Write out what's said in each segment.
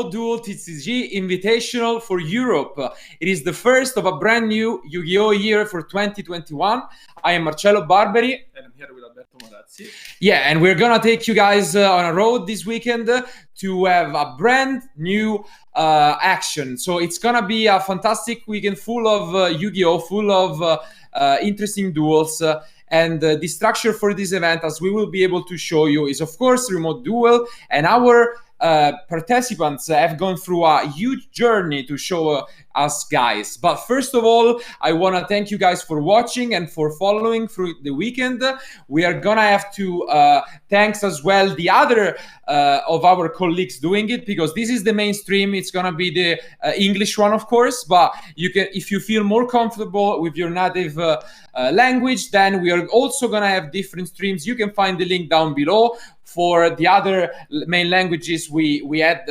Duel TCG Invitational for Europe. It is the first of a brand new Yu-Gi-Oh! Year for 2021. I am Marcello Barberi. And I'm here with Alberto Morazzi. Yeah, and we're gonna take you guys on a road this weekend to have a brand new action. So it's gonna be a fantastic weekend full of Yu-Gi-Oh! Full of interesting duels. And the structure for this event, as we will be able to show you, is of course remote duel, and our participants have gone through a huge journey to show us guys. But first of all, I want to thank you guys for watching and for following through the weekend. We are gonna have to thanks as well the other of our colleagues doing it, because this is the mainstream. It's gonna be the English one, of course, but you can, if you feel more comfortable with your native language, then we are also gonna have different streams. You can find the link down below. For the other main languages, we had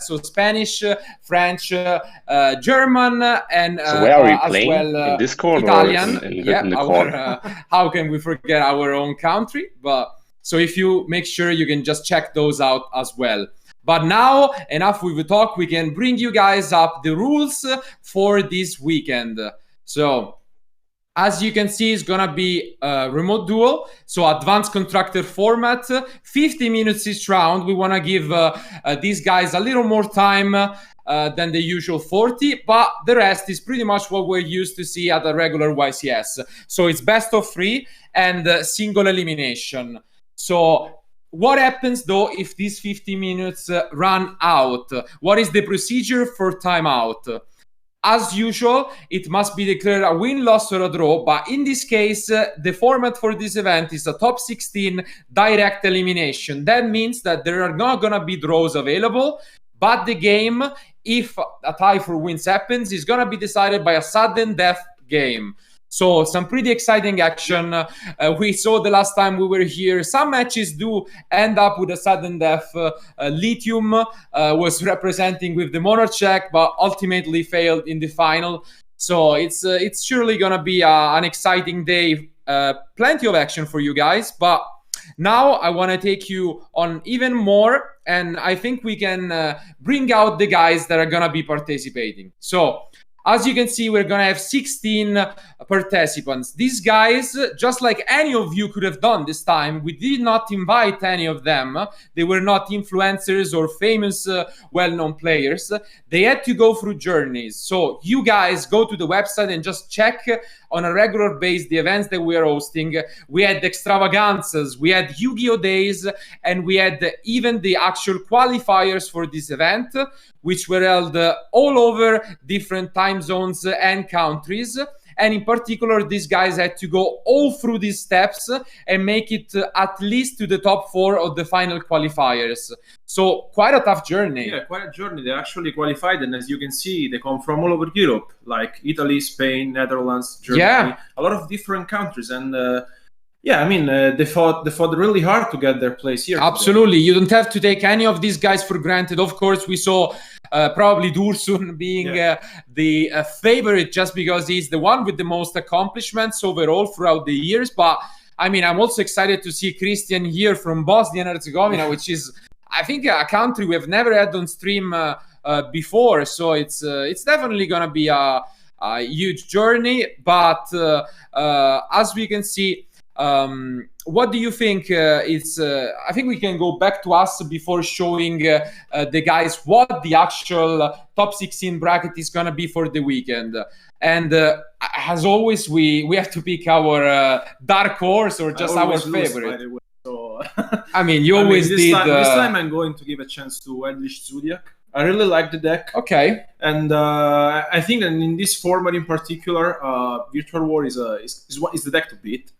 so Spanish, French, German, and so where are we as playing? well In Discord Italian. or in the call? How can we forget our own country? But so if you make sure, you can just check those out as well. But now, enough with the talk. We can bring you guys up the rules for this weekend. So, as you can see, it's gonna be a remote duel, so advanced contractor format, 50 minutes each round. We wanna give these guys a little more time than the usual 40, but the rest is pretty much what we're used to see at a regular YCS. So it's best of 3 and single elimination. So what happens though if these 50 minutes run out? What is the procedure for timeout? As usual, it must be declared a win, loss, or a draw. But in this case, the format for this event is a top 16 direct elimination. That means that there are not going to be draws available. But the game, if a tie for wins happens, is going to be decided by a sudden death game. So some pretty exciting action. We saw the last time we were here. Some matches do end up with a sudden death. Lithium was representing with the Monarch check, but ultimately failed in the final. So it's surely gonna be an exciting day. Plenty of action for you guys. But now I want to take you on even more, and I think we can bring out the guys that are gonna be participating. So, as you can see, we're going to have 16 participants. These guys, just like any of you could have done this time, we did not invite any of them. They were not influencers or famous, well-known players. They had to go through journeys. So you guys go to the website and just check on a regular basis the events that we are hosting. We had extravaganzas, we had Yu-Gi-Oh! Days, and we had even the actual qualifiers for this event, which were held all over different time zones and countries. And in particular, these guys had to go all through these steps and make it at least to the top 4 of the final qualifiers. So quite a tough journey. Yeah, quite a journey. They actually qualified, and as you can see, they come from all over Europe, like Italy, Spain, Netherlands, Germany, a lot of different countries. And yeah, I mean, they fought really hard to get their place here. Absolutely. Today. You don't have to take any of these guys for granted. Of course, we saw probably Dursun being the favorite just because he's the one with the most accomplishments overall throughout the years. But I mean, I'm also excited to see Christian here from Bosnia and Herzegovina, which is, I think, a country we have never had on stream before. So it's definitely going to be a huge journey. But as we can see, what do you think I think we can go back to us before showing the guys what the actual top 16 bracket is going to be for the weekend. And as always, we have to pick our dark horse or just our favorite. So I mean, you always did. This time I'm going to give a chance to Eldritch Zodiac. I really like the deck. Okay. And I think that in this format in particular, Virtual War is the deck to beat.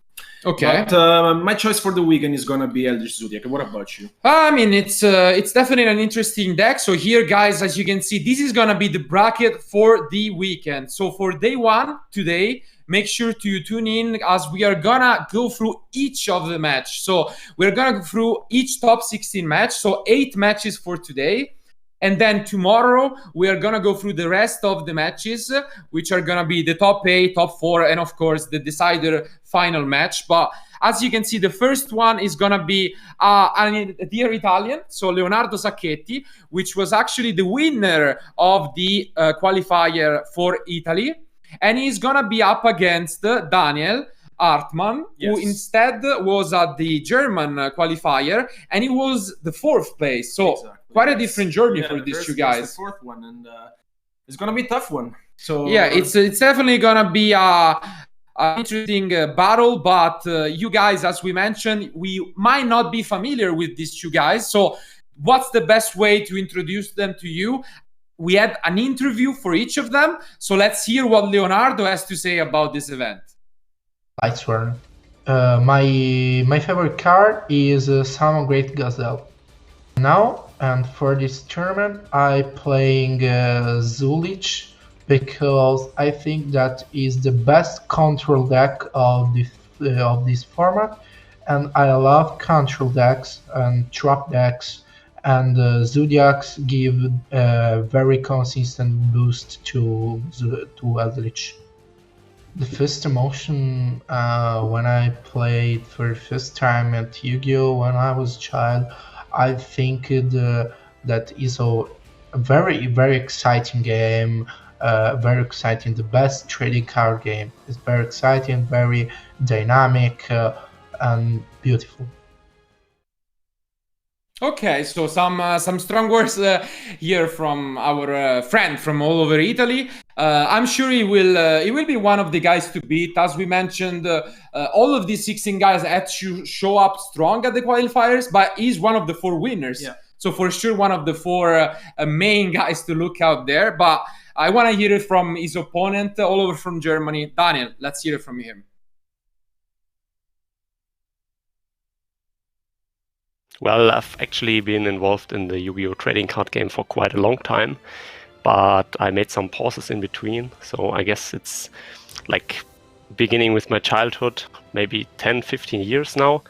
Okay. But my choice for the weekend is gonna be Eldritch Zodiac. What about you? I mean, it's definitely an interesting deck. So here, guys, as you can see, this is gonna be the bracket for the weekend. So for day 1 today, make sure to tune in as we are gonna go through each of the match. So we're gonna go through each top 16 match. So 8 matches for today. And then tomorrow, we are going to go through the rest of the matches, which are going to be the top 8, top 4, and of course, the decider final match. But As you can see, the first one is gonna be a dear Italian, so Leonardo Sacchetti, which was actually the winner of the qualifier for Italy, and he's gonna be up against Daniel Hartmann, who instead was at the German qualifier, and he was the 4th place. So quite a different journey for these two guys. The 4th one, and it's gonna be a tough one. So yeah, it's definitely gonna be an interesting battle. But you guys, as we mentioned, we might not be familiar with these two guys. So what's the best way to introduce them to you? We had an interview for each of them. So let's hear what Leonardo has to say about this event. Lights one. My favorite card is Salmon Great Gazelle. Now, and for this tournament, I playing Zulich because I think that is the best control deck of this format, and I love control decks and trap decks, and Zodiacs give a very consistent boost to Zulich. The first emotion when I played for the first time at Yu-Gi-Oh! When I was a child, I think that is a very, very exciting game, very exciting, the best trading card game. It's very exciting, very dynamic, and beautiful. Okay, so some strong words here from our friend from all over Italy. I'm sure he will be one of the guys to beat. As we mentioned, all of these 16 guys had to show up strong at the qualifiers, but he's one of the 4 winners. Yeah. So for sure, one of the 4 main guys to look out there. But I want to hear it from his opponent all over from Germany. Daniel, let's hear it from him. Well, I've actually been involved in the Yu-Gi-Oh! Trading card game for quite a long time, but I made some pauses in between, so I guess it's like beginning with my childhood, maybe 10-15 years now,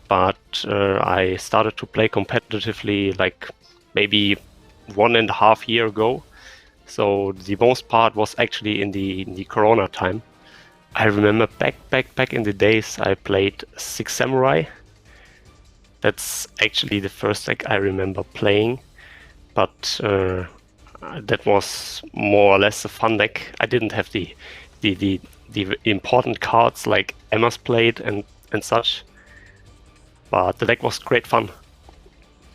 but I started to play competitively like maybe 1.5 years ago, so the most part was actually in the Corona time. I remember back in the days I played Six Samurai. That's actually the first deck I remember playing, but that was more or less a fun deck. I didn't have the important cards like Emma's Plate and such, but the deck was great fun.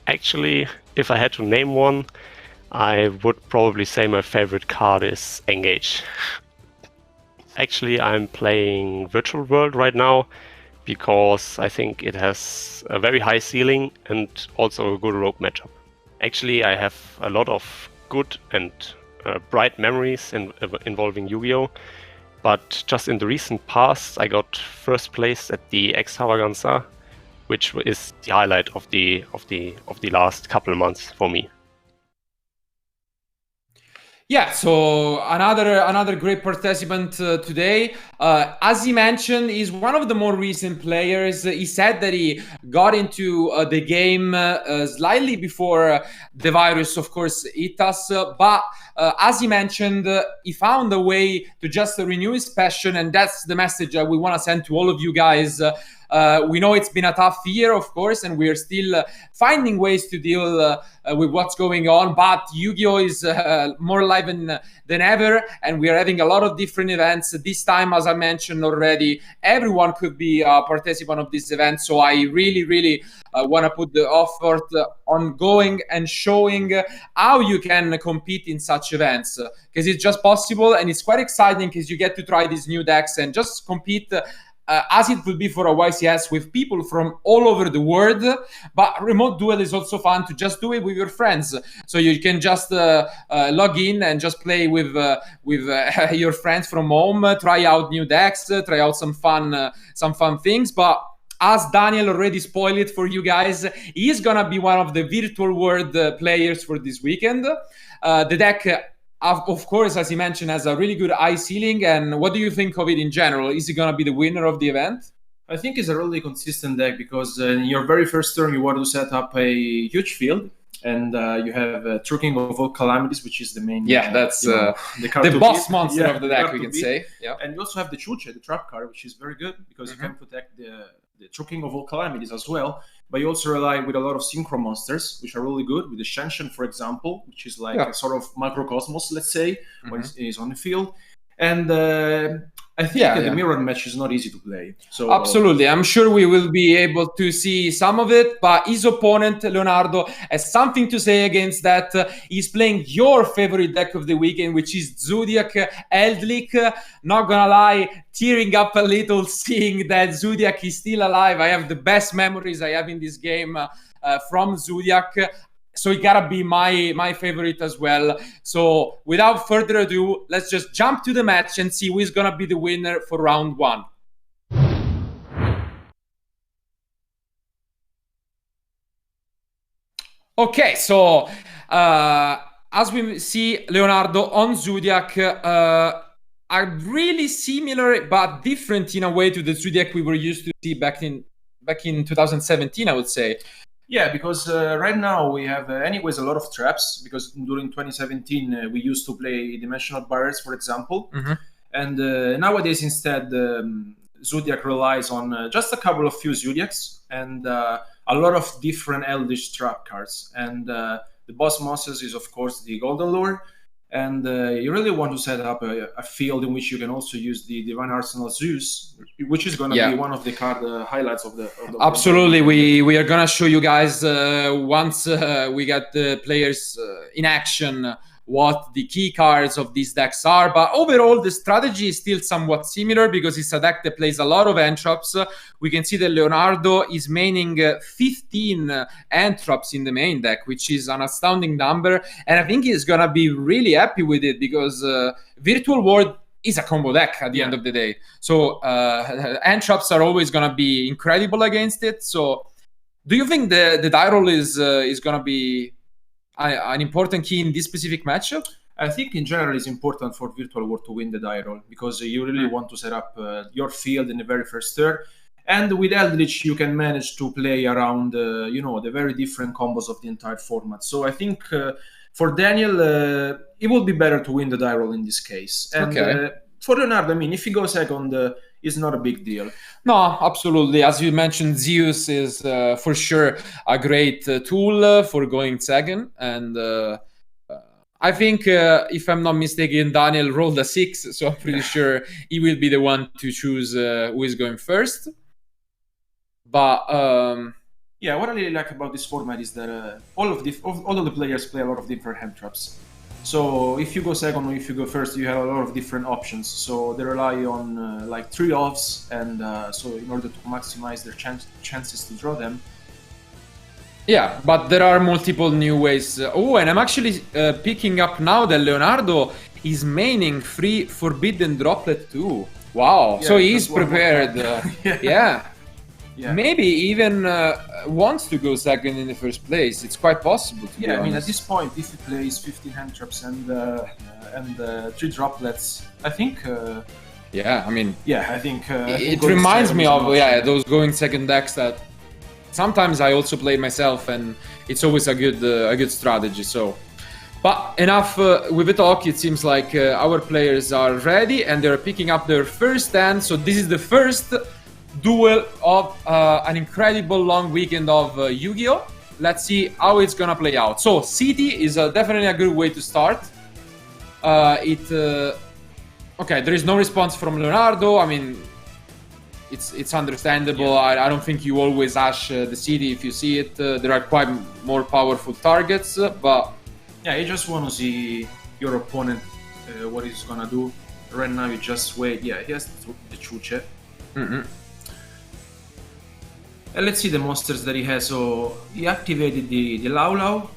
Actually, if I had to name one, I would probably say my favorite card is Engage. Actually, I'm playing Virtual World right now, because I think it has a very high ceiling and also a good rogue matchup. Actually, I have a lot of good and bright memories involving Yu-Gi-Oh! But just in the recent past, I got first place at the Extravaganza, which is the highlight of the last couple of months for me. Yeah, so another great participant today. As he mentioned, he's one of the more recent players. He said that he got into the game slightly before the virus, of course, hit us. But as he mentioned, he found a way to just renew his passion, and that's the message that we want to send to all of you guys. We know it's been a tough year, of course, and we're still finding ways to deal with what's going on. But Yu-Gi-Oh! Is more alive than ever, and we are having a lot of different events. This time, as I mentioned already, everyone could be a participant of this event. So I really want to put the effort on going and showing how you can compete in such events, because it's just possible, and it's quite exciting because you get to try these new decks and just compete as it will be for a YCS with people from all over the world. But remote duel is also fun to just do it with your friends. So you can just log in and just play with your friends from home, try out new decks, try out some fun things. But as Daniel already spoiled it for you guys, he is gonna be one of the virtual world players for this weekend. The deck, of course, as he mentioned, has a really good high ceiling. And what do you think of it in general? Is he going to be the winner of the event? I think it's a really consistent deck because in your very first turn, you want to set up a huge field. And you have True King of all Calamities, which is the main... Yeah, that's the boss monster of the deck, we can say. Yeah. And you also have the Chuche, the trap card, which is very good because you can protect choking of all calamities as well. But you also rely with a lot of synchro monsters, which are really good, with the Shenshen, for example, which is like a sort of macrocosmos, let's say, when it's on the field. And I think the mirror match is not easy to play. So absolutely, I'm sure we will be able to see some of it, but his opponent, Leonardo, has something to say against that. He's playing your favorite deck of the weekend, which is Zodiac Eldlik. Not gonna lie, tearing up a little seeing that Zodiac is still alive. I have the best memories I have in this game from Zodiac. So it gotta be my favorite as well. So without further ado, let's just jump to the match and see who is gonna be the winner for round 1. Okay, so as we see, Leonardo on Zodiac are really similar but different in a way to the Zodiac we were used to see back in 2017, I would say. Yeah, because right now we have anyways a lot of traps, because during 2017 we used to play dimensional barriers, for example. And nowadays instead Zodiac relies on just a couple of few Zodiacs and a lot of different Eldritch trap cards. And the boss monsters is of course the Golden Lure. And you really want to set up a field in which you can also use the Divine Arsenal Zeus, which is going to be one of the card highlights of the Absolutely, we are going to show you guys once we get the players in action what the key cards of these decks are. But overall, the strategy is still somewhat similar because it's a deck that plays a lot of Entrops. We can see that Leonardo is maining 15 Entrops in the main deck, which is an astounding number. And I think he's going to be really happy with it because Virtual World is a combo deck at the end of the day. So Entrops are always going to be incredible against it. So do you think the die roll is going to be an important key in this specific matchup? I think in general it's important for Virtual War to win the die roll because you really want to set up your field in the very first turn. And with Eldritch you can manage to play around the very different combos of the entire format. So I think for Daniel it will be better to win the die roll in this case. And for Leonardo, I mean, if he goes second, it's not a big deal. No, absolutely. As you mentioned, Zeus is for sure a great tool for going second. And I think, if I'm not mistaken, Daniel rolled a 6. So I'm pretty sure he will be the one to choose who is going first. But what I really like about this format is that all of the players play a lot of different hand traps. So if you go second or if you go first, you have a lot of different options. So they rely on like 3 offs, and so in order to maximize their chances to draw them. Yeah, but there are multiple new ways. Oh, and I'm actually picking up now that Leonardo is maining 3 Forbidden Droplet too. Wow, so he's prepared. Yeah. Maybe even wants to go second in the first place. It's quite possible. To be honest. I mean, at this point, if he plays 15 hand traps and 3 droplets, I think. I think it reminds me of those going second decks that sometimes I also play myself, and it's always a good strategy. So, but enough with the talk. It seems like our players are ready and they're picking up their first hand. So this is the first duel of an incredible long weekend of Yu-Gi-Oh! Let's see how it's gonna play out. So City is definitely a good way to start. There is no response from Leonardo. I mean, it's understandable. I don't think you always ash the City if you see it. There are quite more powerful targets, but you just want to see your opponent what he's gonna do. Right now you just wait. He has the Chuche. And let's see the monsters that he has. So he activated the Lau Lau.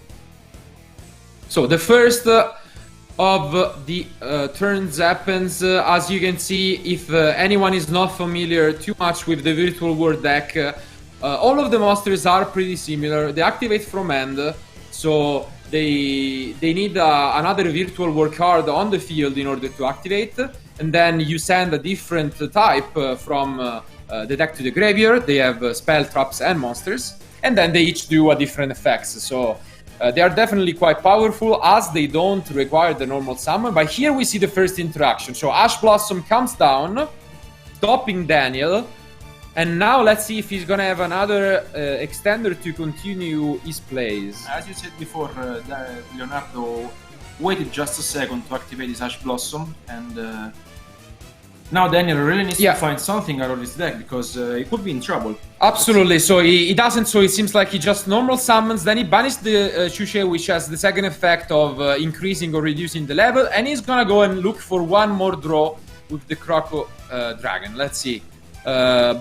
So the first of the turns happens. As you can see, if anyone is not familiar too much with the Virtual World deck, all of the monsters are pretty similar. They activate from hand, so they need another Virtual World card on the field in order to activate. And then you send a different type from the deck to the graveyard. They have spell, traps, and monsters, and then they each do a different effects. So they are definitely quite powerful, as they don't require the normal summon. But here we see the first interaction. So Ash Blossom comes down, stopping Daniel, And now let's see if he's gonna have another extender to continue his plays. As you said before, Leonardo waited just a second to activate his Ash Blossom, and now Daniel really needs to find something out of his deck, because he could be in trouble. Absolutely. So he doesn't. So it seems like he just normal summons. Then he banished the SHUEISHA, which has the second effect of increasing or reducing the level, and he's gonna go and look for one more draw with the Croco Dragon. Let's see.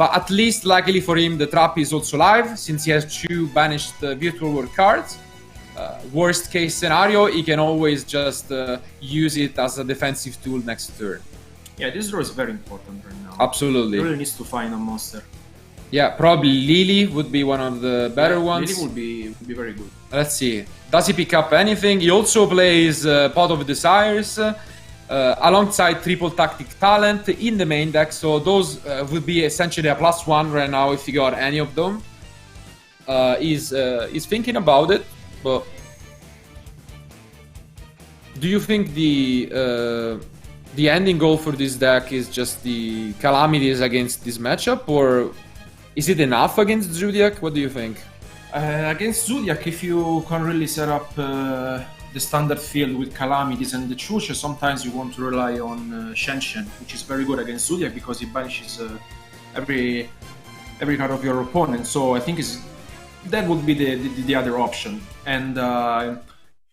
But at least, luckily for him, the trap is also live, since he has 2 banished Virtual World cards. Worst case scenario, he can always just use it as a defensive tool next turn. Yeah, this draw is very important right now. Absolutely. He really needs to find a monster. Yeah, probably Lily would be one of the better ones. Lily would be very good. Let's see. Does he pick up anything? He also plays Pot of Desires alongside Triple Tactic Talent in the main deck. So those would be essentially a +1 right now if he got any of them. He's thinking about it, but do you think the ending goal for this deck is just the calamities against this matchup, or is it enough against Zodiac? What do you think? Against Zodiac, if you can really set up the standard field with calamities and the SHUEISHA, sometimes you want to rely on Shen, which is very good against Zodiac because it banishes every card of your opponent. So I think that would be the other option. And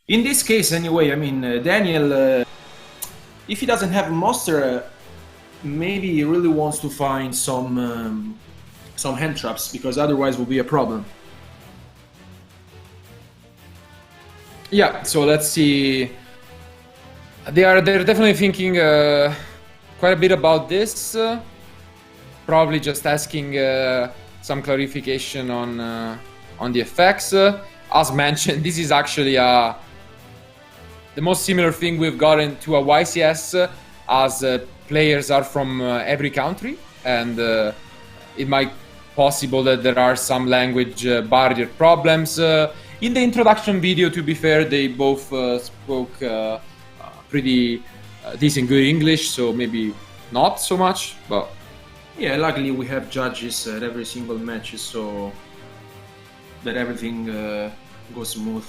in this case, anyway, I mean, Daniel, if he doesn't have a monster, maybe he really wants to find some hand traps, because otherwise will be a problem. Yeah, so let's see. They're definitely thinking quite a bit about this. Probably just asking some clarification on the effects. As mentioned, this is actually the most similar thing we've gotten to a YCS, as players are from every country, and it might possible that there are some language barrier problems. In the introduction video, to be fair, they both spoke pretty decent good English, so maybe not so much, but yeah, luckily we have judges at every single match, so that everything goes smooth.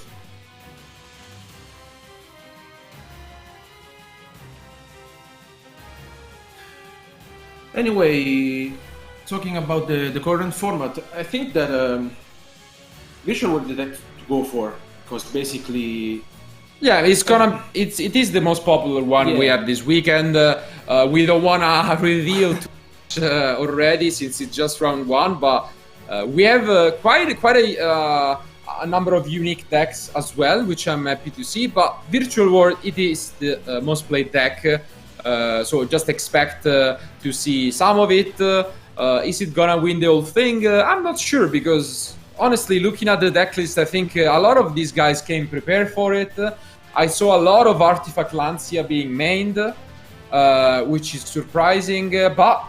Anyway, talking about the current format, I think that Visual World is the deck to go for, because basically, yeah, it is the most popular one we have this weekend. We don't wanna reveal too much already, since it's just round 1, but we have quite a number of unique decks as well, which I'm happy to see. But Virtual World, it is the most played deck. So just expect to see some of it. Is it gonna win the whole thing? I'm not sure, because honestly, looking at the deck list, I think a lot of these guys came prepared for it. I saw a lot of Artifact Lancia being mained, which is surprising, but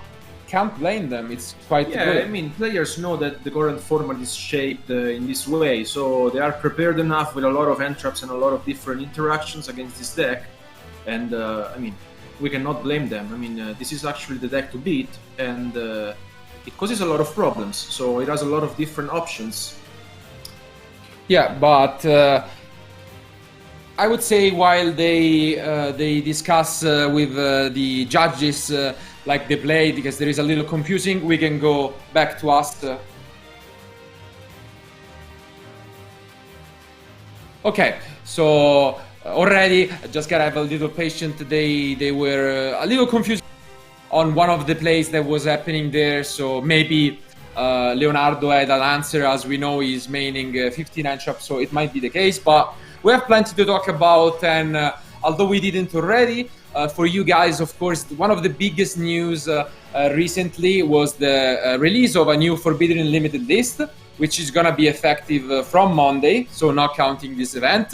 can't blame them. It's quite good. I mean, players know that the current format is shaped in this way, so they are prepared enough with a lot of end traps and a lot of different interactions against this deck. And I mean, we cannot blame them. I mean, this is actually the deck to beat, and it causes a lot of problems. So it has a lot of different options. Yeah, but I would say while they discuss with the judges like they play, because there is a little confusing, we can go back to us. Okay, so already just gotta have a little patience. They were a little confused on one of the plays that was happening there, so maybe Leonardo had an answer. As we know, he's maining 59 shops, so it might be the case, but we have plenty to talk about. And although we didn't already, for you guys, of course, one of the biggest news recently was the release of a new Forbidden Unlimited list, which is gonna be effective from Monday, so not counting this event.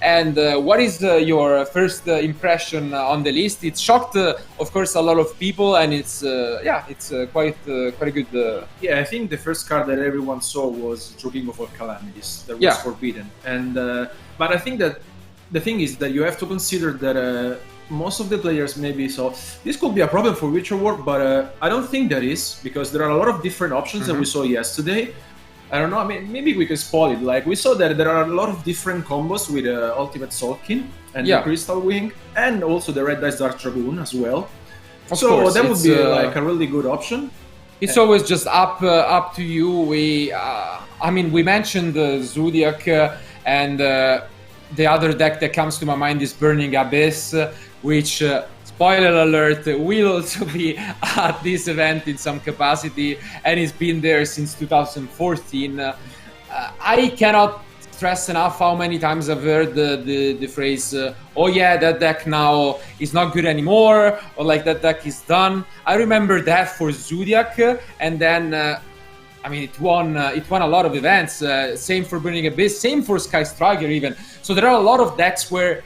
And what is your first impression on the list? It shocked, of course, a lot of people, and it's quite a good. Yeah, I think the first card that everyone saw was Dropping of All Calamities that was forbidden. And but I think that the thing is that you have to consider that most of the players maybe. So this could be a problem for Virtual World, but I don't think that is, because there are a lot of different options that we saw yesterday. I don't know, I mean, maybe we could spoil it. Like, we saw that there are a lot of different combos with Ultimate Saltkin and the Crystal Wing, and also the Red Dice Dark Dragoon as well. Of course, that would be like a really good option. It's always just up to you. I mean, we mentioned Zodiac, and the other deck that comes to my mind is Burning Abyss, which, spoiler alert, will also be at this event in some capacity, and it's been there since 2014. I cannot stress enough how many times I've heard the phrase, oh yeah, that deck now is not good anymore, or like that deck is done. I remember that for Zodiac, and then I mean, it won a lot of events. Same for Burning Abyss, same for Sky Striker even. So there are a lot of decks where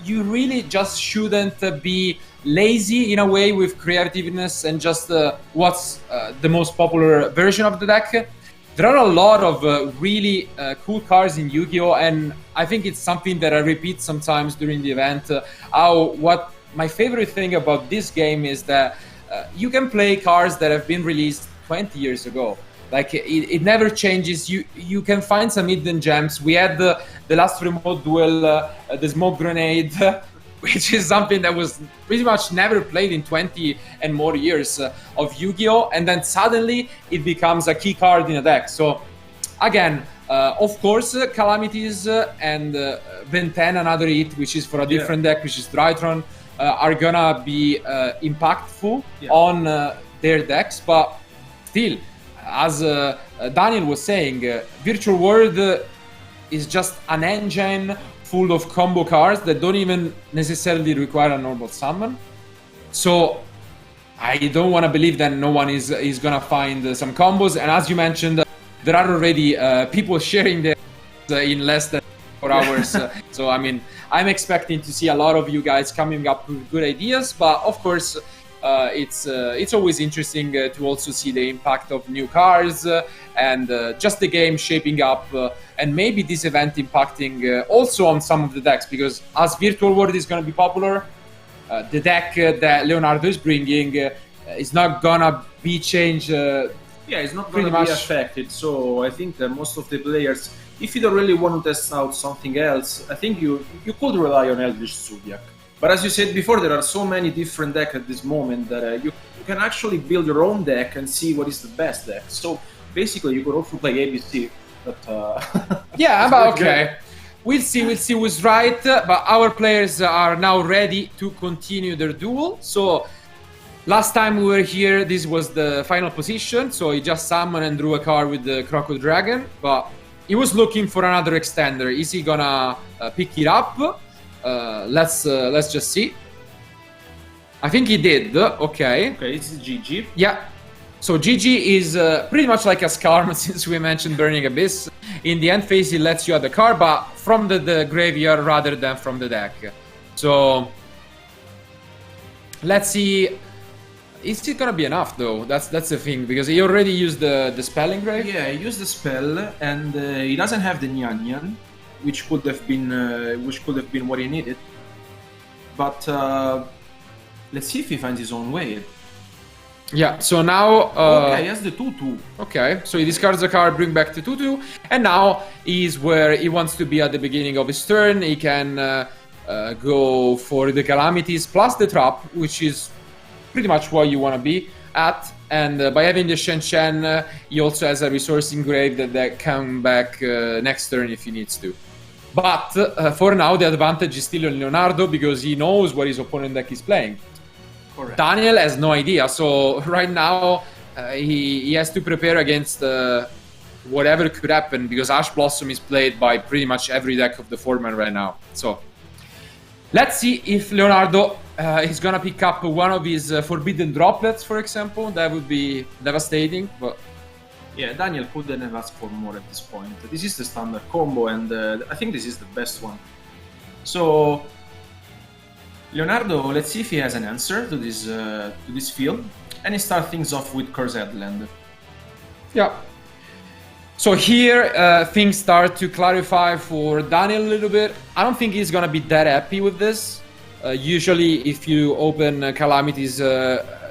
you really just shouldn't be lazy in a way with creativeness and just what's the most popular version of the deck. There are a lot of really cool cards in Yu-Gi-Oh! And I think it's something that I repeat sometimes during the event. What my favorite thing about this game is that you can play cards that have been released 20 years ago. Like, it never changes. You can find some hidden gems. We had the last remote duel, the smoke grenade, which is something that was pretty much never played in 20 and more years of Yu-Gi-Oh! And then suddenly it becomes a key card in a deck. So again, of course, Calamities and Ben 10, another hit, which is for a different deck, which is Drytron, are gonna be impactful on their decks. But still, as Daniel was saying, Virtual World is just an engine full of combo cards that don't even necessarily require a normal summon. So I don't want to believe that no one is gonna find some combos. And as you mentioned, there are already people sharing this in less than 4 hours. So I mean, I'm expecting to see a lot of you guys coming up with good ideas. But of course, it's always interesting to also see the impact of new cards and just the game shaping up, and maybe this event impacting also on some of the decks, because as Virtual World is going to be popular, the deck that Leonardo is bringing is not gonna be changed. It's not going to be affected. So I think that most of the players, if you don't really want to test out something else, I think you could rely on Eldritch Zodiac. But as you said before, there are so many different decks at this moment that you can actually build your own deck and see what is the best deck. So basically, you could also play ABC. But yeah, but okay. We'll see who's right. But our players are now ready to continue their duel. So last time we were here, this was the final position. So he just summoned and drew a card with the Crocodile Dragon. But he was looking for another extender. Is he gonna pick it up? Let's just see. I think he did. Okay, it's GG. Yeah. So GG is pretty much like a Skarm, since we mentioned Burning Abyss. In the end phase, it lets you add the card, but from the graveyard rather than from the deck. So let's see. Is it gonna be enough though? That's the thing, because he already used the spell engrave. Yeah, he used the spell, and he doesn't have the Nyan, which could have been what he needed. But let's see if he finds his own way. Yeah, so now... okay, he has the 2-2. Okay, so he discards a card, bring back the 2-2, and now he's where he wants to be at the beginning of his turn. He can go for the Calamities plus the Trap, which is pretty much what you want to be at. And by having the Shen Shen, he also has a resource engraved that can back next turn if he needs to. But for now, the advantage is still on Leonardo, because he knows what his opponent deck is playing. Correct. Daniel has no idea, so right now he has to prepare against whatever could happen, because Ash Blossom is played by pretty much every deck of the format right now. So let's see if Leonardo is gonna pick up one of his forbidden droplets, for example. That would be devastating, but... Yeah, Daniel couldn't have asked for more at this point. This is the standard combo, and I think this is the best one. So Leonardo, let's see if he has an answer to this field, and he starts things off with Curse Headland. Yeah. So here things start to clarify for Daniel a little bit. I don't think he's gonna be that happy with this. Usually, if you open Calamities,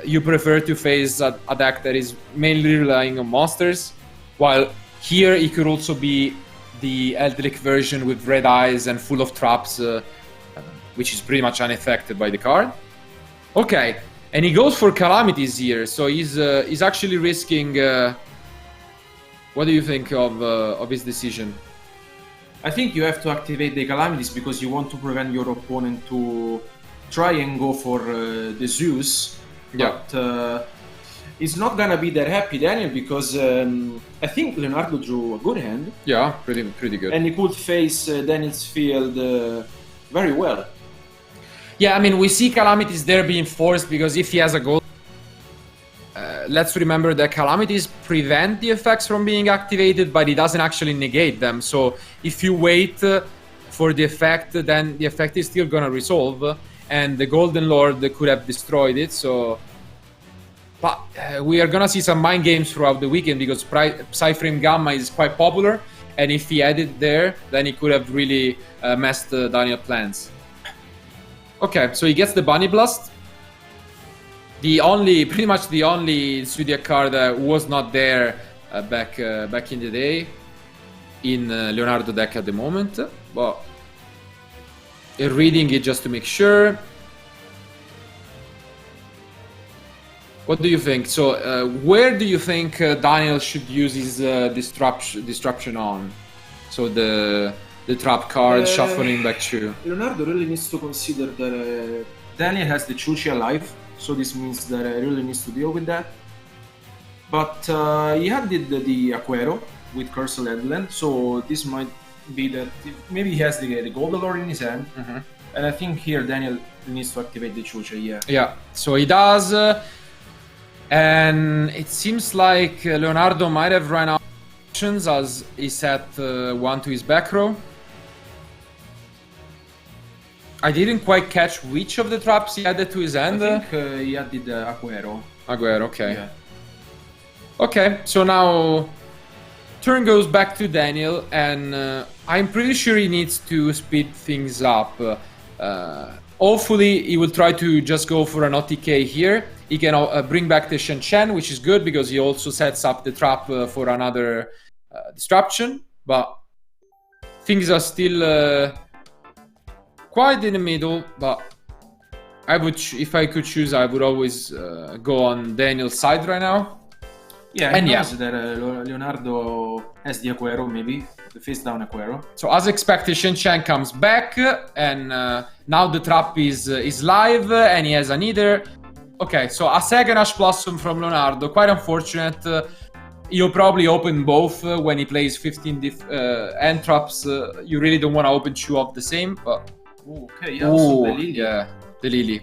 you prefer to face a deck that is mainly relying on monsters, while here it could also be the Eldritch version with red eyes and full of traps, which is pretty much unaffected by the card. Okay, and he goes for Calamities here, so he's actually risking... what do you think of his decision? I think you have to activate the Calamities because you want to prevent your opponent to try and go for the Zeus. Yeah. But it's not gonna be that happy, Daniel, because I think Leonardo drew a good hand. Yeah, pretty good. And he could face Daniel's field very well. Yeah, I mean, we see Calamities there being forced because if he has a goal... let's remember that Calamities prevent the effects from being activated, but it doesn't actually negate them. So if you wait for the effect, then the effect is still gonna resolve, and the Golden Lord could have destroyed it. So, but we are gonna see some mind games throughout the weekend because Psyframe Gamma is quite popular, and if he had it there, then he could have really messed Daniel's plans. Okay, so he gets the Bunny Blast. Pretty much the only Zodiac card that was not there back in the day in Leonardo deck at the moment, but reading it just to make sure. What do you think? So, where do you think Daniel should use his disruption on? So the trap card shuffling back through. Leonardo really needs to consider that Daniel has the Chuchi alive. So this means that he really needs to deal with that. But he had the Aquero with Cursor Headland, so this might be that maybe he has the Golden Lord in his hand. Mm-hmm. And I think here Daniel needs to activate the Chucha, yeah. Yeah, so he does. And it seems like Leonardo might have run out of options as he set one to his back row. I didn't quite catch which of the traps he added to his hand. I think he added Aguero. Aguero, okay. Yeah. Okay, so now turn goes back to Daniel, and I'm pretty sure he needs to speed things up. Hopefully, he will try to just go for an OTK here. He can bring back the Shen Chen, which is good because he also sets up the trap for another disruption. But things are still quite in the middle. But I would, if I could choose, I would always go on Daniel's side right now. Yeah, and knows that Leonardo has the Aguero, maybe the face down Aguero. So as expected, Shen Chen comes back, and now the trap is live, and he has a Nether. Okay, so a second Ash Blossom from Leonardo. Quite unfortunate. He'll probably open both when he plays 15 end traps. You really don't want to open two of the same. But okay, yeah, so the Lily. Yeah, the Lily.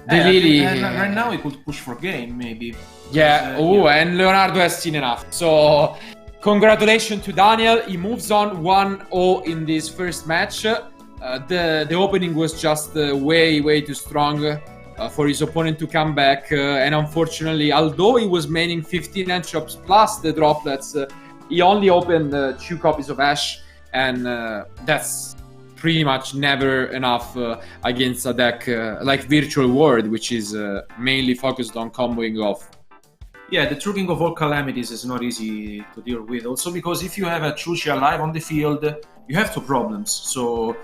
The Lily. Right now he could push for game, maybe. Yeah, and Leonardo has seen enough. So, congratulations to Daniel. He moves on 1-0 in this first match. The opening was just way too strong for his opponent to come back. And unfortunately, although he was maining 15 end traps plus the droplets, he only opened 2 copies of Ash. And that's pretty much never enough against a deck like Virtual World, which is mainly focused on comboing off. Yeah, the true king of all calamities is not easy to deal with. Also because if you have a Chuchi alive on the field, you have 2 problems. So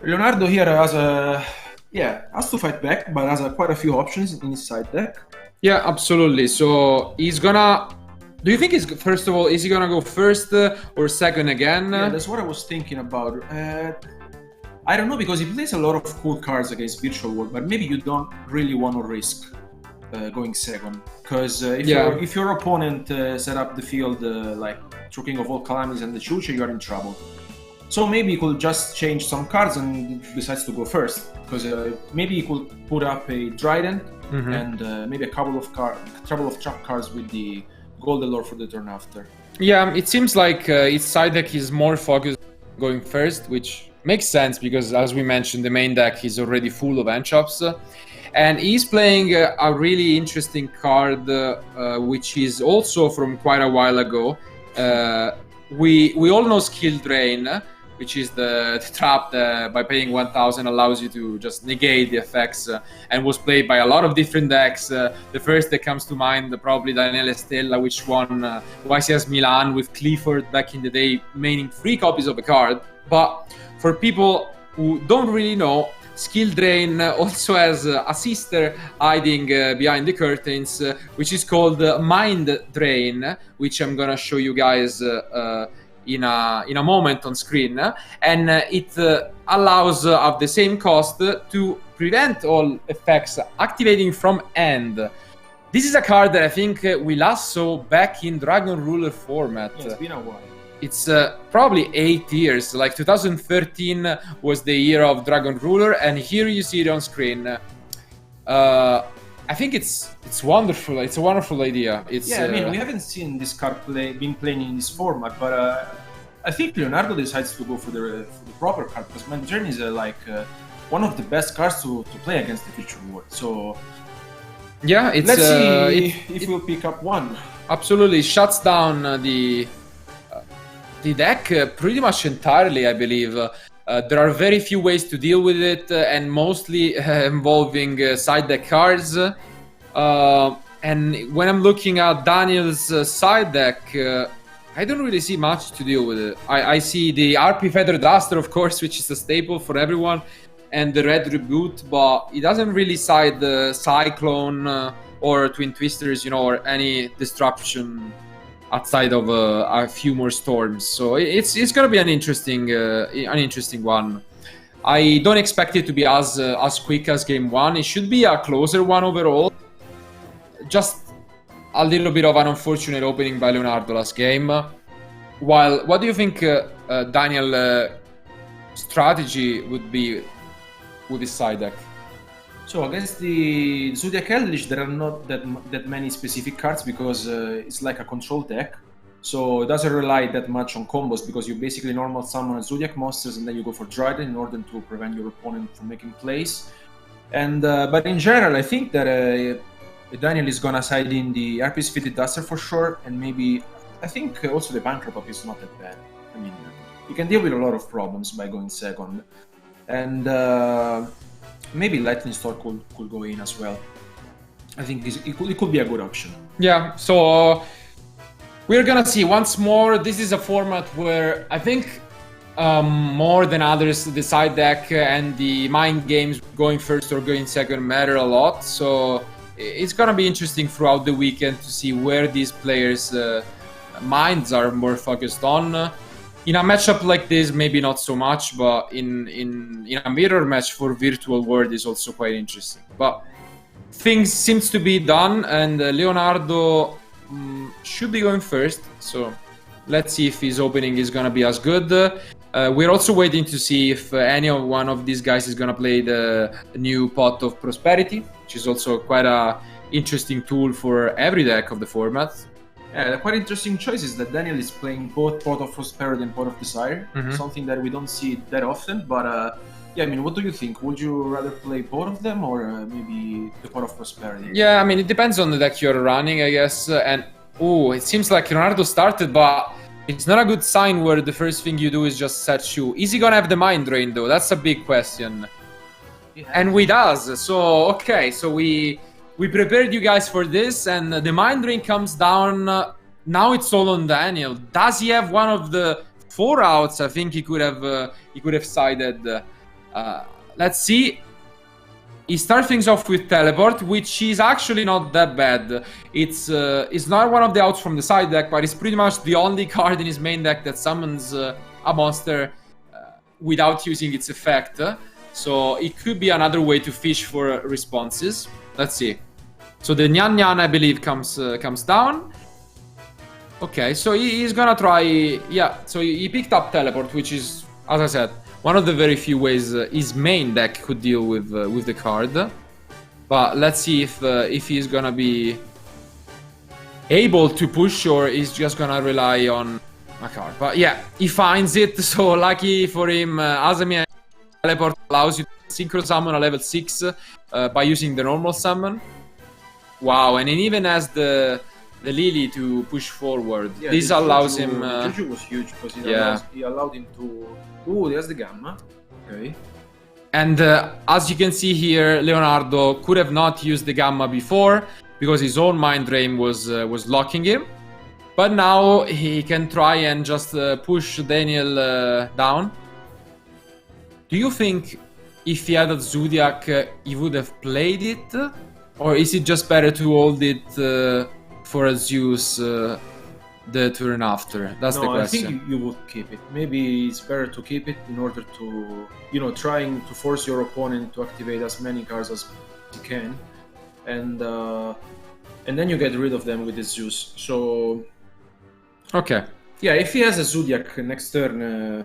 Leonardo here has to fight back, but has quite a few options in his side deck. Yeah, absolutely. So he's gonna... Do you think is first of all, is he gonna go first or second again? Yeah, that's what I was thinking about. I don't know, because he plays a lot of cool cards against Virtual World, but maybe you don't really want to risk going second, because if your opponent set up the field like True King of all calamities and the Chucha, you are in trouble. So maybe he could just change some cards and decides to go first, because maybe he could put up a Trident and maybe a couple of trap cards with the Golden Lord for the turn after. Yeah, it seems like his side deck is more focused on going first, which makes sense because, as we mentioned, the main deck is already full of end traps. And he's playing a really interesting card, which is also from quite a while ago. We all know Skill Drain, which is the trap that by paying 1,000 allows you to just negate the effects, and was played by a lot of different decks. The first that comes to mind, probably Daniele Stella, which won YCS Milan with Clifford back in the day, maining 3 copies of the card. But for people who don't really know, Skill Drain also has a sister hiding behind the curtains, which is called Mind Drain, which I'm gonna show you guys in a moment on screen, and it allows at the same cost to prevent all effects activating from end. This is a card that I think we last saw back in Dragon Ruler format. Yeah, it's been a while. It's probably 8 years. Like 2013 was the year of Dragon Ruler, and here you see it on screen. I think it's wonderful. It's a wonderful idea. It's, yeah, I mean, we haven't seen this card being played in this format, but I think Leonardo decides to go for the proper card, because Mind Drain is one of the best cards to play against the Future World. So yeah, it's, let's see if we'll pick up one. Absolutely, shuts down the deck pretty much entirely, I believe. There are very few ways to deal with it, and mostly involving side deck cards. And when I'm looking at Daniel's side deck, I don't really see much to deal with it. I see the RP Feather Duster, of course, which is a staple for everyone, and the Red Reboot, but it doesn't really side the Cyclone or Twin Twisters, you know, or any disruption outside of a few more storms. So it's gonna be an interesting one. I don't expect it to be as quick as game one. It should be a closer one overall. Just a little bit of an unfortunate opening by Leonardo last game. While, what do you think Daniel strategy would be with his side deck? So against the Zodiac Eldritch, there are not that many specific cards, because it's like a control deck. So it doesn't rely that much on combos, because you basically normal summon Zodiac monsters and then you go for Dryden in order to prevent your opponent from making plays. And but in general, I think that Daniel is gonna side in the RP's Fitted Duster for sure, and maybe I think also the Bankrupt is not that bad. I mean, you can deal with a lot of problems by going second, and maybe Lightning Storm could go in as well. I think it could be a good option. Yeah, so we're gonna see once more. This is a format where I think more than others, the side deck and the mind games going first or going second matter a lot. So it's gonna be interesting throughout the weekend to see where these players' minds are more focused on. In a matchup like this, maybe not so much, but in a mirror match for Virtual World is also quite interesting. But things seems to be done, and Leonardo should be going first. So let's see if his opening is gonna be as good. We're also waiting to see if one of these guys is gonna play the new Pot of Prosperity, which is also quite a interesting tool for every deck of the format. Yeah, the quite interesting choice is that Daniel is playing both Pot of Prosperity and Pot of Desire, something that we don't see that often. But yeah, I mean, what do you think? Would you rather play both of them, or maybe the Pot of Prosperity? Yeah, I mean, it depends on the deck you're running, I guess. And it seems like Leonardo started, but it's not a good sign where the first thing you do is just set Shu. Is he gonna have the Mind Drain though? That's a big question. Yeah. And we does. So okay, so we prepared you guys for this, and the Mind Drain comes down. Now it's all on Daniel. Does he have one of the 4 outs? I think he could have sided. Let's see. He starts things off with Teleport, which is actually not that bad. It's not one of the outs from the side deck, but it's pretty much the only card in his main deck that summons a monster without using its effect. So it could be another way to fish for responses. Let's see. So the Nyan Nyan, I believe, comes down. Okay, so he's gonna try. Yeah, so he picked up Teleport, which is, as I said, one of the very few ways his main deck could deal with the card. But let's see if he's gonna be able to push, or he's just gonna rely on a card. But yeah, he finds it. So lucky for him, Asami Teleport allows you to synchro summon a level 6 by using the normal summon. Wow, and it even has the the Lily to push forward. Yeah, This the allows Juju, him. The Juju was huge because he allowed him to. Ooh, there's the Gamma. Okay. And as you can see here, Leonardo could have not used the Gamma before because his own Mind Drain was locking him. But now he can try and just push Daniel down. Do you think if he had a Zodiac, he would have played it? Or is it just better to hold it for a Zeus the turn after? That's the question. I think you would keep it. Maybe it's better to keep it in order to, trying to force your opponent to activate as many cards as you can. And then you get rid of them with the Zeus. So... Okay. Yeah, if he has a Zodiac next turn,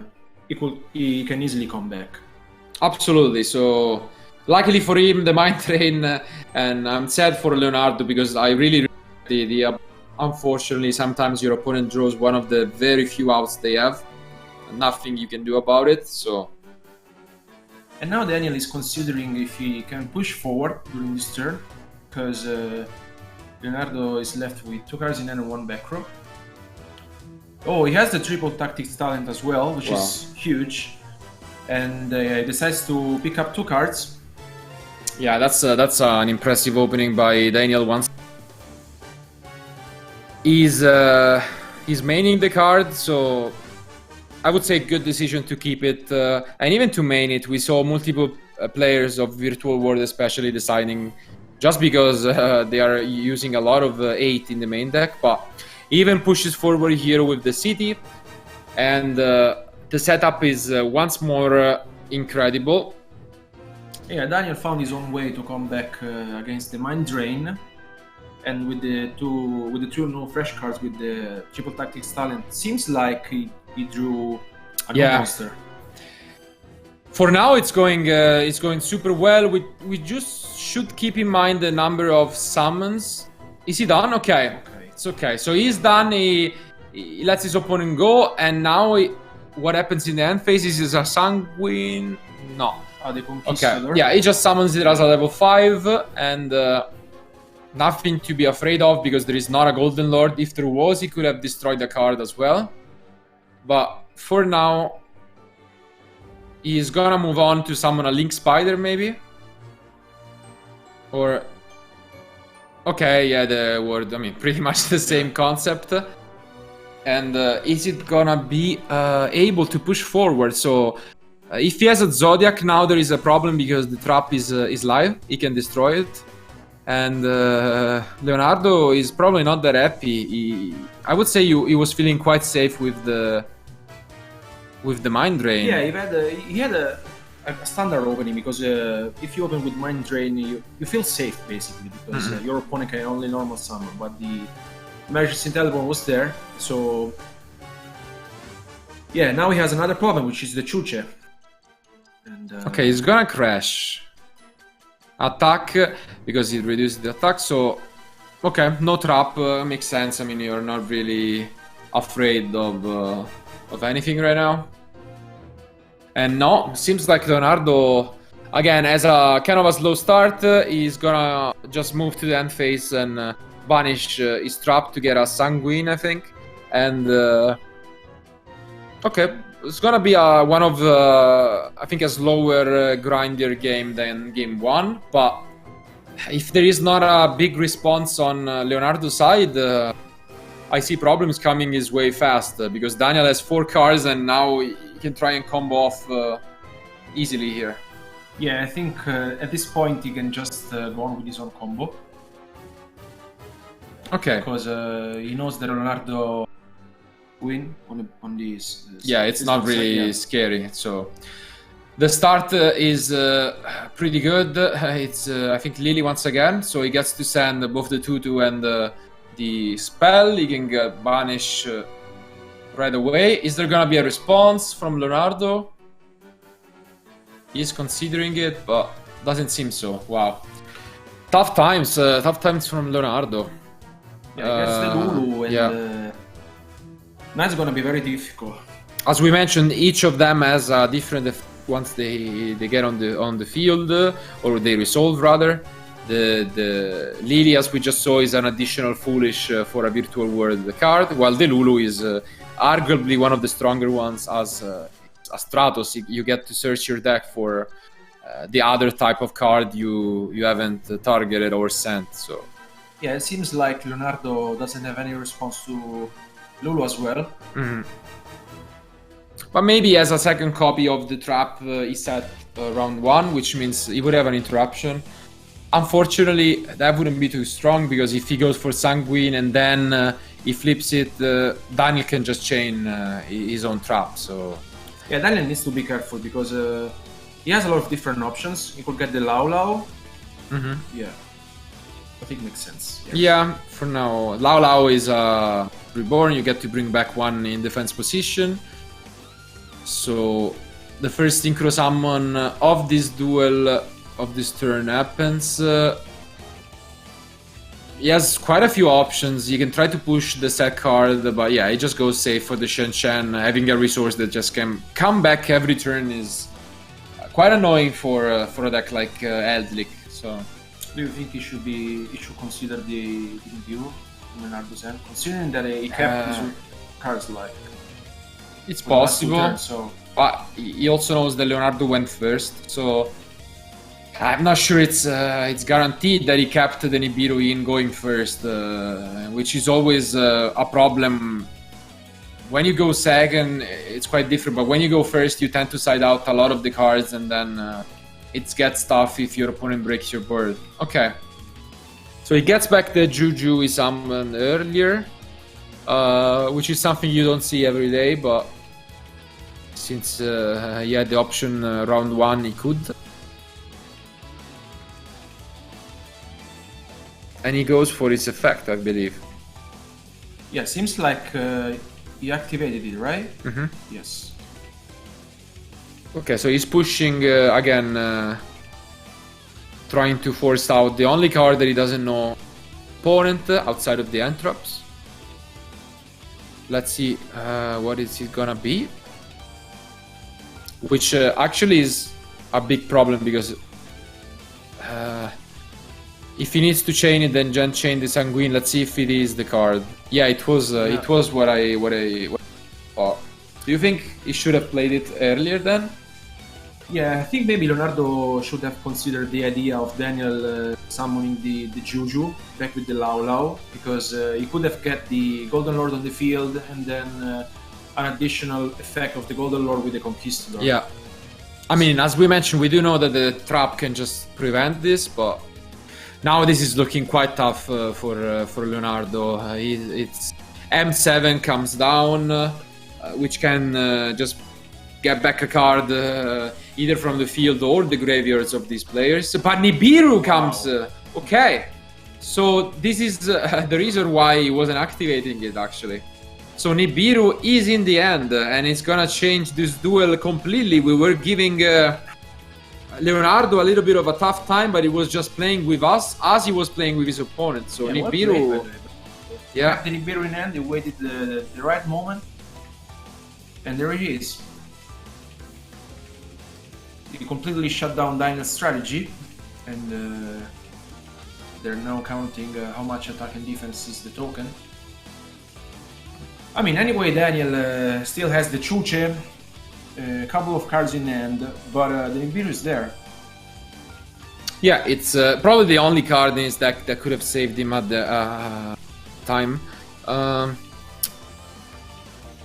he can easily come back. Absolutely. So, luckily for him, the Mind Drain, and I'm sad for Leonardo because I really the unfortunately, sometimes your opponent draws one of the very few outs they have. Nothing you can do about it. So. And now Daniel is considering if he can push forward during this turn, because Leonardo is left with 2 cards in hand and 1 back row. Oh, he has the triple tactics talent as well, which is huge. And he decides to pick up 2 cards. Yeah, that's an impressive opening by Daniel once. He's maining the card, so I would say good decision to keep it. And even to main it, we saw multiple players of Virtual World especially deciding just because they are using a lot of 8 in the main deck, but he even pushes forward here with the city, and the setup is once more incredible. Yeah, Daniel found his own way to come back against the Mind Drain, and with the two new fresh cards with the triple tactics talent, seems like he drew a good monster. For now, it's going super well. We just should keep in mind the number of summons. Is he done? Okay. It's okay. So he's done. He lets his opponent go, and now what happens in the end phase is a Sanguine. No. Okay. Yeah, he just summons it as a level 5, and nothing to be afraid of because there is not a Golden Lord. If there was, he could have destroyed the card as well. But for now, he's gonna move on to summon a Link Spider, maybe. Or okay, yeah, the word. I mean, pretty much the same concept. And is it gonna be able to push forward? So. If he has a Zodiac now, there is a problem because the trap is live. He can destroy it, and Leonardo is probably not that happy. I would say he was feeling quite safe with the Mind Drain. Yeah, he had a standard opening because if you open with Mind Drain, you feel safe basically because your opponent can only normal summon, but the Emergency Teleport was there. So yeah, now he has another problem, which is the Chuche. And, okay, he's gonna crash. Attack, because he reduced the attack, so... Okay, no trap, makes sense. I mean, you're not really afraid of anything right now. And no, seems like Leonardo, again, as a kind of a slow start, he's gonna just move to the end phase and banish his trap to get a Sanguine, I think. And... okay. It's gonna be one of, I think, a slower, grindier game than game 1. But if there is not a big response on Leonardo's side, I see problems coming his way fast. Because Daniel has 4 cards and now he can try and combo off easily here. Yeah, I think at this point he can just go on with his own combo. Okay. Because he knows that Leonardo... win on these. Yeah, it's not really scary. So the start is pretty good. It's I think Lily once again, so he gets to send both the 2/2 and the spell. He can get banish right away. Is there gonna be a response from Leonardo? He's considering it, but doesn't seem so. Wow, tough times from Leonardo. Yeah, I guess the Lulu and. Now it's gonna be very difficult. As we mentioned, each of them has a different effect once they get on the field, or they resolve rather. The Lily, as we just saw, is an additional Foolish for a Virtual World card, while the Lulu is arguably one of the stronger ones as Stratos. You get to search your deck for the other type of card you haven't targeted or sent. So yeah, it seems like Leonardo doesn't have any response to Lulu as well. But maybe as a second copy of the trap, he set round 1, which means he would have an interruption. Unfortunately, that wouldn't be too strong, because if he goes for Sanguine and then he flips it, Daniel can just chain his own trap. So yeah, Daniel needs to be careful, because he has a lot of different options. He could get the Lau. Yeah, I think it makes sense. Yeah, for now, Lau is reborn. You get to bring back 1 in defense position. So the first synchro summon of this duel of this turn happens. He has quite a few options. You can try to push the set card, but yeah, he just goes safe for the Shen. Having a resource that just can come back every turn is quite annoying for a deck like Eldlik. So do you think he should consider the Nibiru in Leonardo's hand, considering that he kept his cards like? It's possible, turn, so. But he also knows that Leonardo went first, so I'm not sure it's guaranteed that he kept the Nibiru in going first, which is always a problem. When you go second, it's quite different, but when you go first, you tend to side out a lot of the cards, and then it gets tough if your opponent breaks your board. Okay, so he gets back the Juju he summoned earlier, which is something you don't see every day, but since he had the option round 1, he could. And he goes for its effect, I believe. Yeah, seems like he activated it, right? Yes. Okay, so he's pushing again, trying to force out the only card that he doesn't know opponent outside of the Entrops. Let's see what is it gonna be. Which actually is a big problem, because if he needs to chain it, then Gen chain the Sanguine. Let's see if it is the card. Yeah, it was. It was what I thought. Do you think he should have played it earlier then? Yeah, I think maybe Leonardo should have considered the idea of Daniel summoning the Juju back with the Lau, because he could have get the Golden Lord on the field, and then an additional effect of the Golden Lord with the Conquistador. Yeah. I mean, as we mentioned, we do know that the trap can just prevent this, but now this is looking quite tough for Leonardo. It's M7 comes down, which can just get back a card either from the field or the graveyards of these players. But Nibiru comes. Okay, so this is the reason why he wasn't activating it, actually. So Nibiru is in the end, and it's gonna change this duel completely. We were giving Leonardo a little bit of a tough time, but he was just playing with us as he was playing with his opponent. So yeah, Nibiru, yeah, the Nibiru in hand, he waited the right moment, and there he is. He completely shut down Daniel's strategy, and they're now counting how much attack and defense is the token. I mean, anyway, Daniel still has the Chuche, a couple of cards in hand, but the Nibiru is there. Yeah, it's probably the only card in his deck that could have saved him at the time.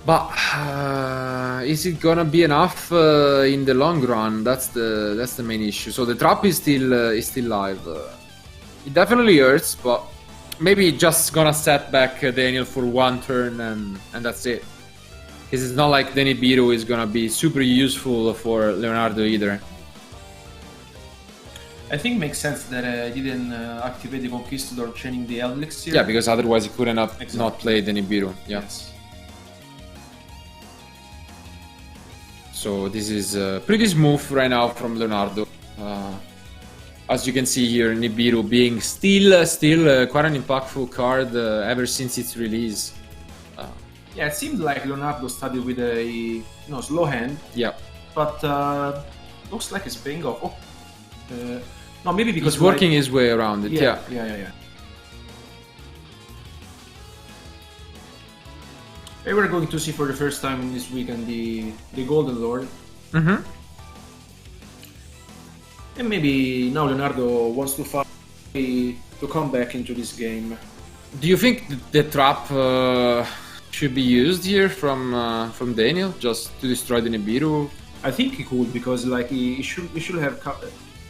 But is it gonna be enough in the long run? That's the main issue. So the trap is still live. It definitely hurts, but maybe just gonna set back Daniel for one turn and that's it. Because it's not like the Nibiru is gonna be super useful for Leonardo either. I think it makes sense that he didn't activate the Conquistador chaining the Elixir. Yeah, because otherwise he couldn't have not played the Nibiru. Yeah. Yes. So this is a pretty smooth right now from Leonardo. As you can see here, Nibiru being still quite an impactful card ever since its release. Yeah, it seemed like Leonardo started with a slow hand. Yeah. But looks like it's paying off. No, maybe because he's working his way around it. Yeah. Maybe we're going to see for the first time in this weekend the Golden Lord. Mm-hmm. And maybe now Leonardo wants to find to come back into this game. Do you think the trap should be used here from Daniel just to destroy the Nibiru? I think he could, because like he should have.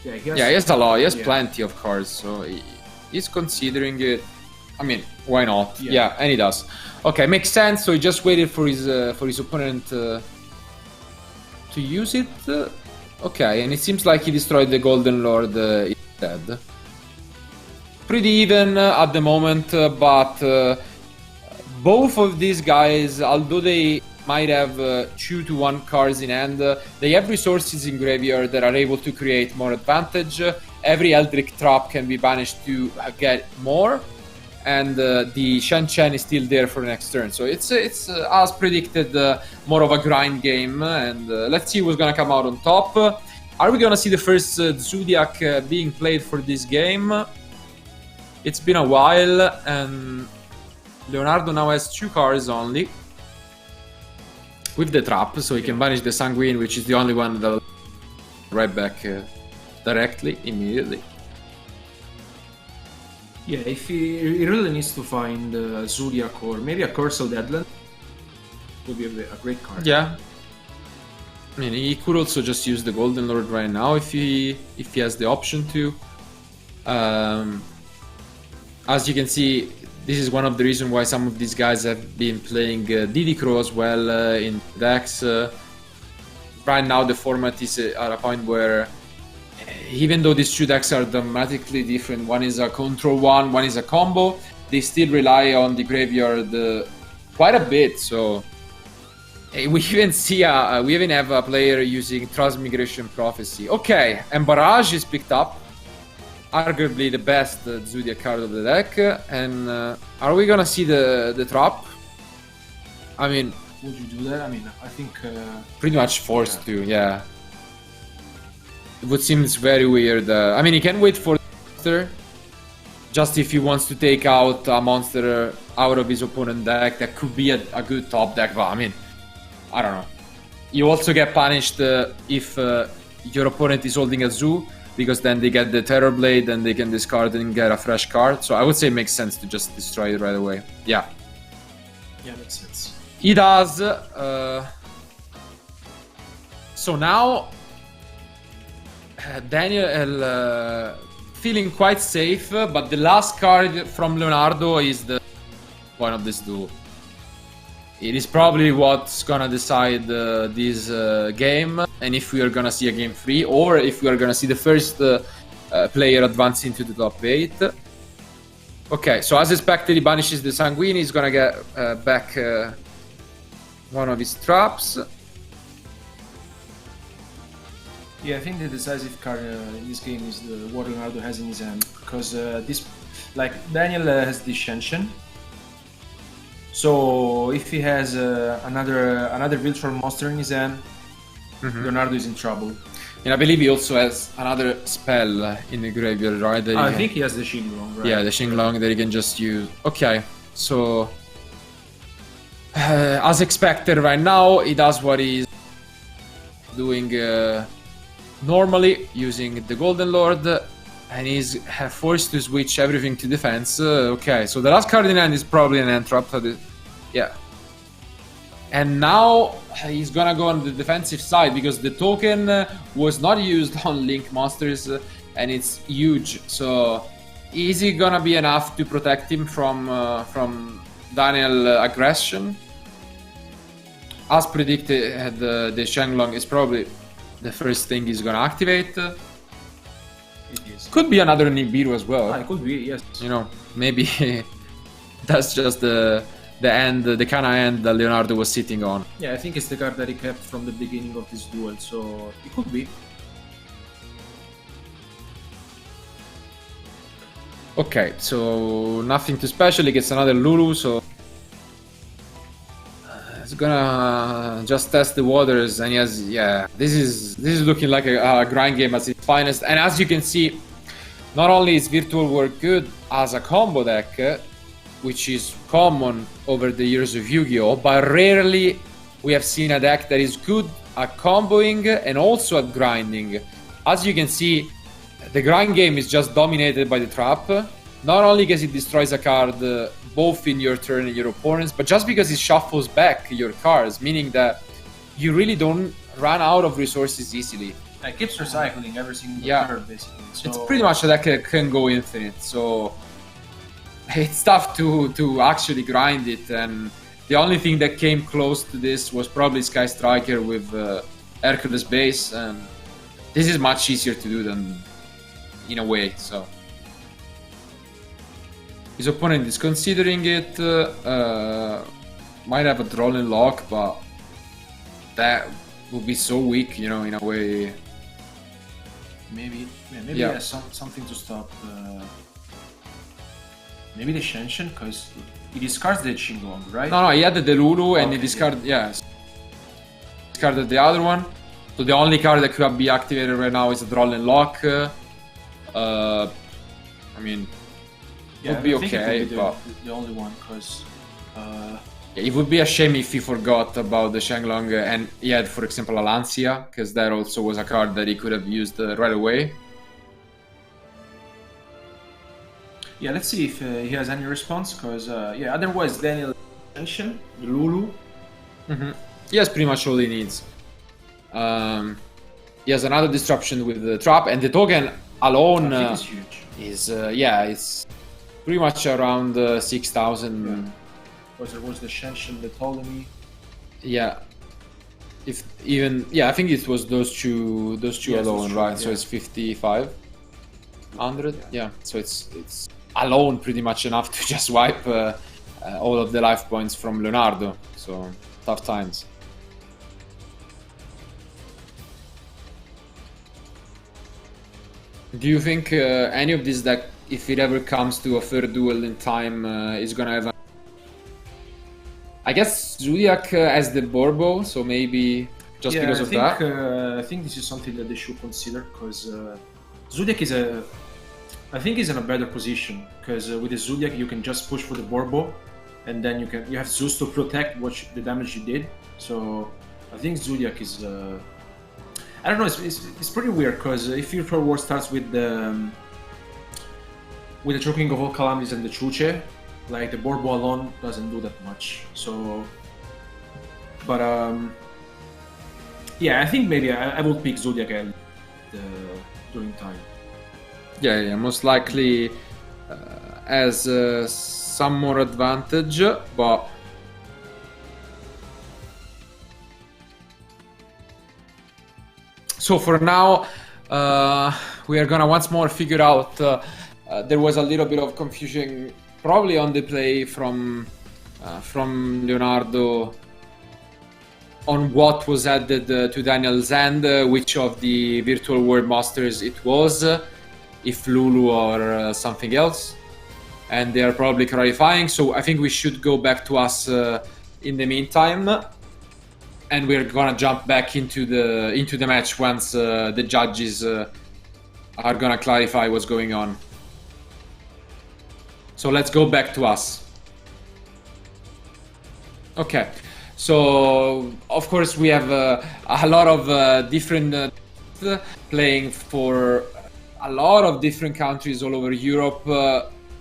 He has a lot. He has plenty of cards, so he's considering it. I mean, why not? Yeah, and he does. Okay, makes sense. So he just waited for his opponent to use it. Okay, and it seems like he destroyed the Golden Lord instead. Pretty even at the moment, but both of these guys, although they might have 2-1 cards in hand, they have resources in graveyard that are able to create more advantage. Every Eldritch Trap can be banished to get more, and the Shen Chen is still there for the next turn. So it's as predicted, more of a grind game, and let's see what's gonna come out on top. Are we gonna see the first Zodiac being played for this game? It's been a while, and Leonardo now has 2 cards only with the trap, so he can banish the Sanguine, which is the only one that'll right back directly, immediately. Yeah, if he really needs to find Zodiac or maybe a Curse of Deadland, would be a great card. Yeah. I mean, he could also just use the Golden Lord right now if he has the option to. As you can see, this is one of the reasons why some of these guys have been playing Diddy Crow as well in decks. Right now the format is at a point where, even though these 2 decks are dramatically different, one is a control one is a combo, they still rely on the graveyard quite a bit. So we even see we even have a player using Transmigration Prophecy. Okay, and Barrage is picked up. Arguably the best Zodiac card of the deck, and are we gonna see the trap? I mean, would you do that? I mean, I think pretty much forced to. Yeah, it would seem very weird. I mean, he can wait for the monster, just if he wants to take out a monster out of his opponent deck. That could be a good top deck, but I mean, I don't know. You also get punished if your opponent is holding a Zoo, because then they get the Terror Blade and they can discard and get a fresh card. So I would say it makes sense to just destroy it right away. Yeah. Yeah, makes sense. He does. So now Daniel feeling quite safe, but the last card from Leonardo is the one of this duel. It is probably what's gonna decide this game, and if we are gonna see a game 3, or if we are gonna see the first player advance into the top 8. Okay, so as expected, he banishes the Sanguine. He's gonna get back one of his traps. Yeah, I think the decisive card in this game is what Leonardo has in his hand, because Daniel has the Shen Chen. So if he has another virtual monster in his hand, Leonardo is in trouble. And I believe he also has another spell in the graveyard, right? I think he has the Xinglong, right? Yeah, the Xinglong that he can just use. Okay, so as expected right now, he does what he's doing normally, using the Golden Lord, and he's forced to switch everything to defense. Okay, so the last card in hand is probably an Entrap. Yeah. And now he's gonna go on the defensive side, because the token was not used on Link monsters, and it's huge. So is it gonna be enough to protect him from Daniel aggression? As predicted, the Xinglong is probably the first thing he's gonna activate. It is. Could be another Nibiru as well. It could be, yes. You know, maybe that's just the end, the kind of end that Leonardo was sitting on. Yeah, I think it's the card that he kept from the beginning of this duel, so it could be. Okay, so nothing too special. He gets another Lulu, so it's gonna just test the waters. And he has, yeah, this is looking like a grind game at its finest. And as you can see, not only is Virtual War good as a combo deck, which is common over the years of Yu-Gi-Oh, but rarely we have seen a deck that is good at comboing and also at grinding. As you can see, the grind game is just dominated by the trap, not only because it destroys a card both in your turn and your opponent's, but just because it shuffles back your cards, meaning that you really don't run out of resources easily. It keeps recycling every single turn, basically. So... It's pretty much a deck that can go infinite, so it's tough to actually grind it, and the only thing that came close to this was probably Sky Striker with Hercules base, and this is much easier to do than in a way, so. His opponent is considering it, might have a draw and lock, but that would be so weak, you know, in a way. Maybe he has something to stop. Maybe the Shenshin, because he discards the Shingon, right? No, he had the Delulu and he discarded, discarded the other one. So the only card that could be activated right now is a draw and lock. I mean, would be okay, but the only one, because it would be a shame if he forgot about the Shenglong and he had, for example, a Lancia, because that also was a card that he could have used right away. Yeah, let's see if he has any response, because otherwise Daniel mentioned the Lulu. He has pretty much all he needs. He has another disruption with the trap, and the token alone is huge. It's pretty much around 6,000. Yeah. There was the Shenshin, the Ptolemy. Yeah. I think it was those two alone, right? So it's 5,500. Yeah. So it's alone pretty much enough to just wipe all of the life points from Leonardo. So tough times. Do you think any of this deck, if it ever comes to a third duel in time, is gonna have I guess Zodiac has the Borbo, so maybe just because of that. I think this is something that they should consider, because Zodiac is I think is in a better position, because with the Zodiac you can just push for the Borbo, and then you have Zeus to protect the damage you did. So I think Zodiac is I don't know, it's pretty weird, because if Virtual War starts with the choking of all calamities and the Chuche, like the Borbo alone doesn't do that much. So, but I think maybe I will pick Zodiac during time. Yeah, most likely has some more advantage, but so for now we are gonna once more figure out. There was a little bit of confusion probably on the play from Leonardo on what was added to Daniel's hand, which of the Virtual War Masters it was, if Lulu or something else, and they are probably clarifying. So I think we should go back to us in the meantime, and we're gonna jump back into the match once the judges are gonna clarify what's going on. So let's go back to us. Okay, so of course we have a lot of different playing for a lot of different countries all over Europe.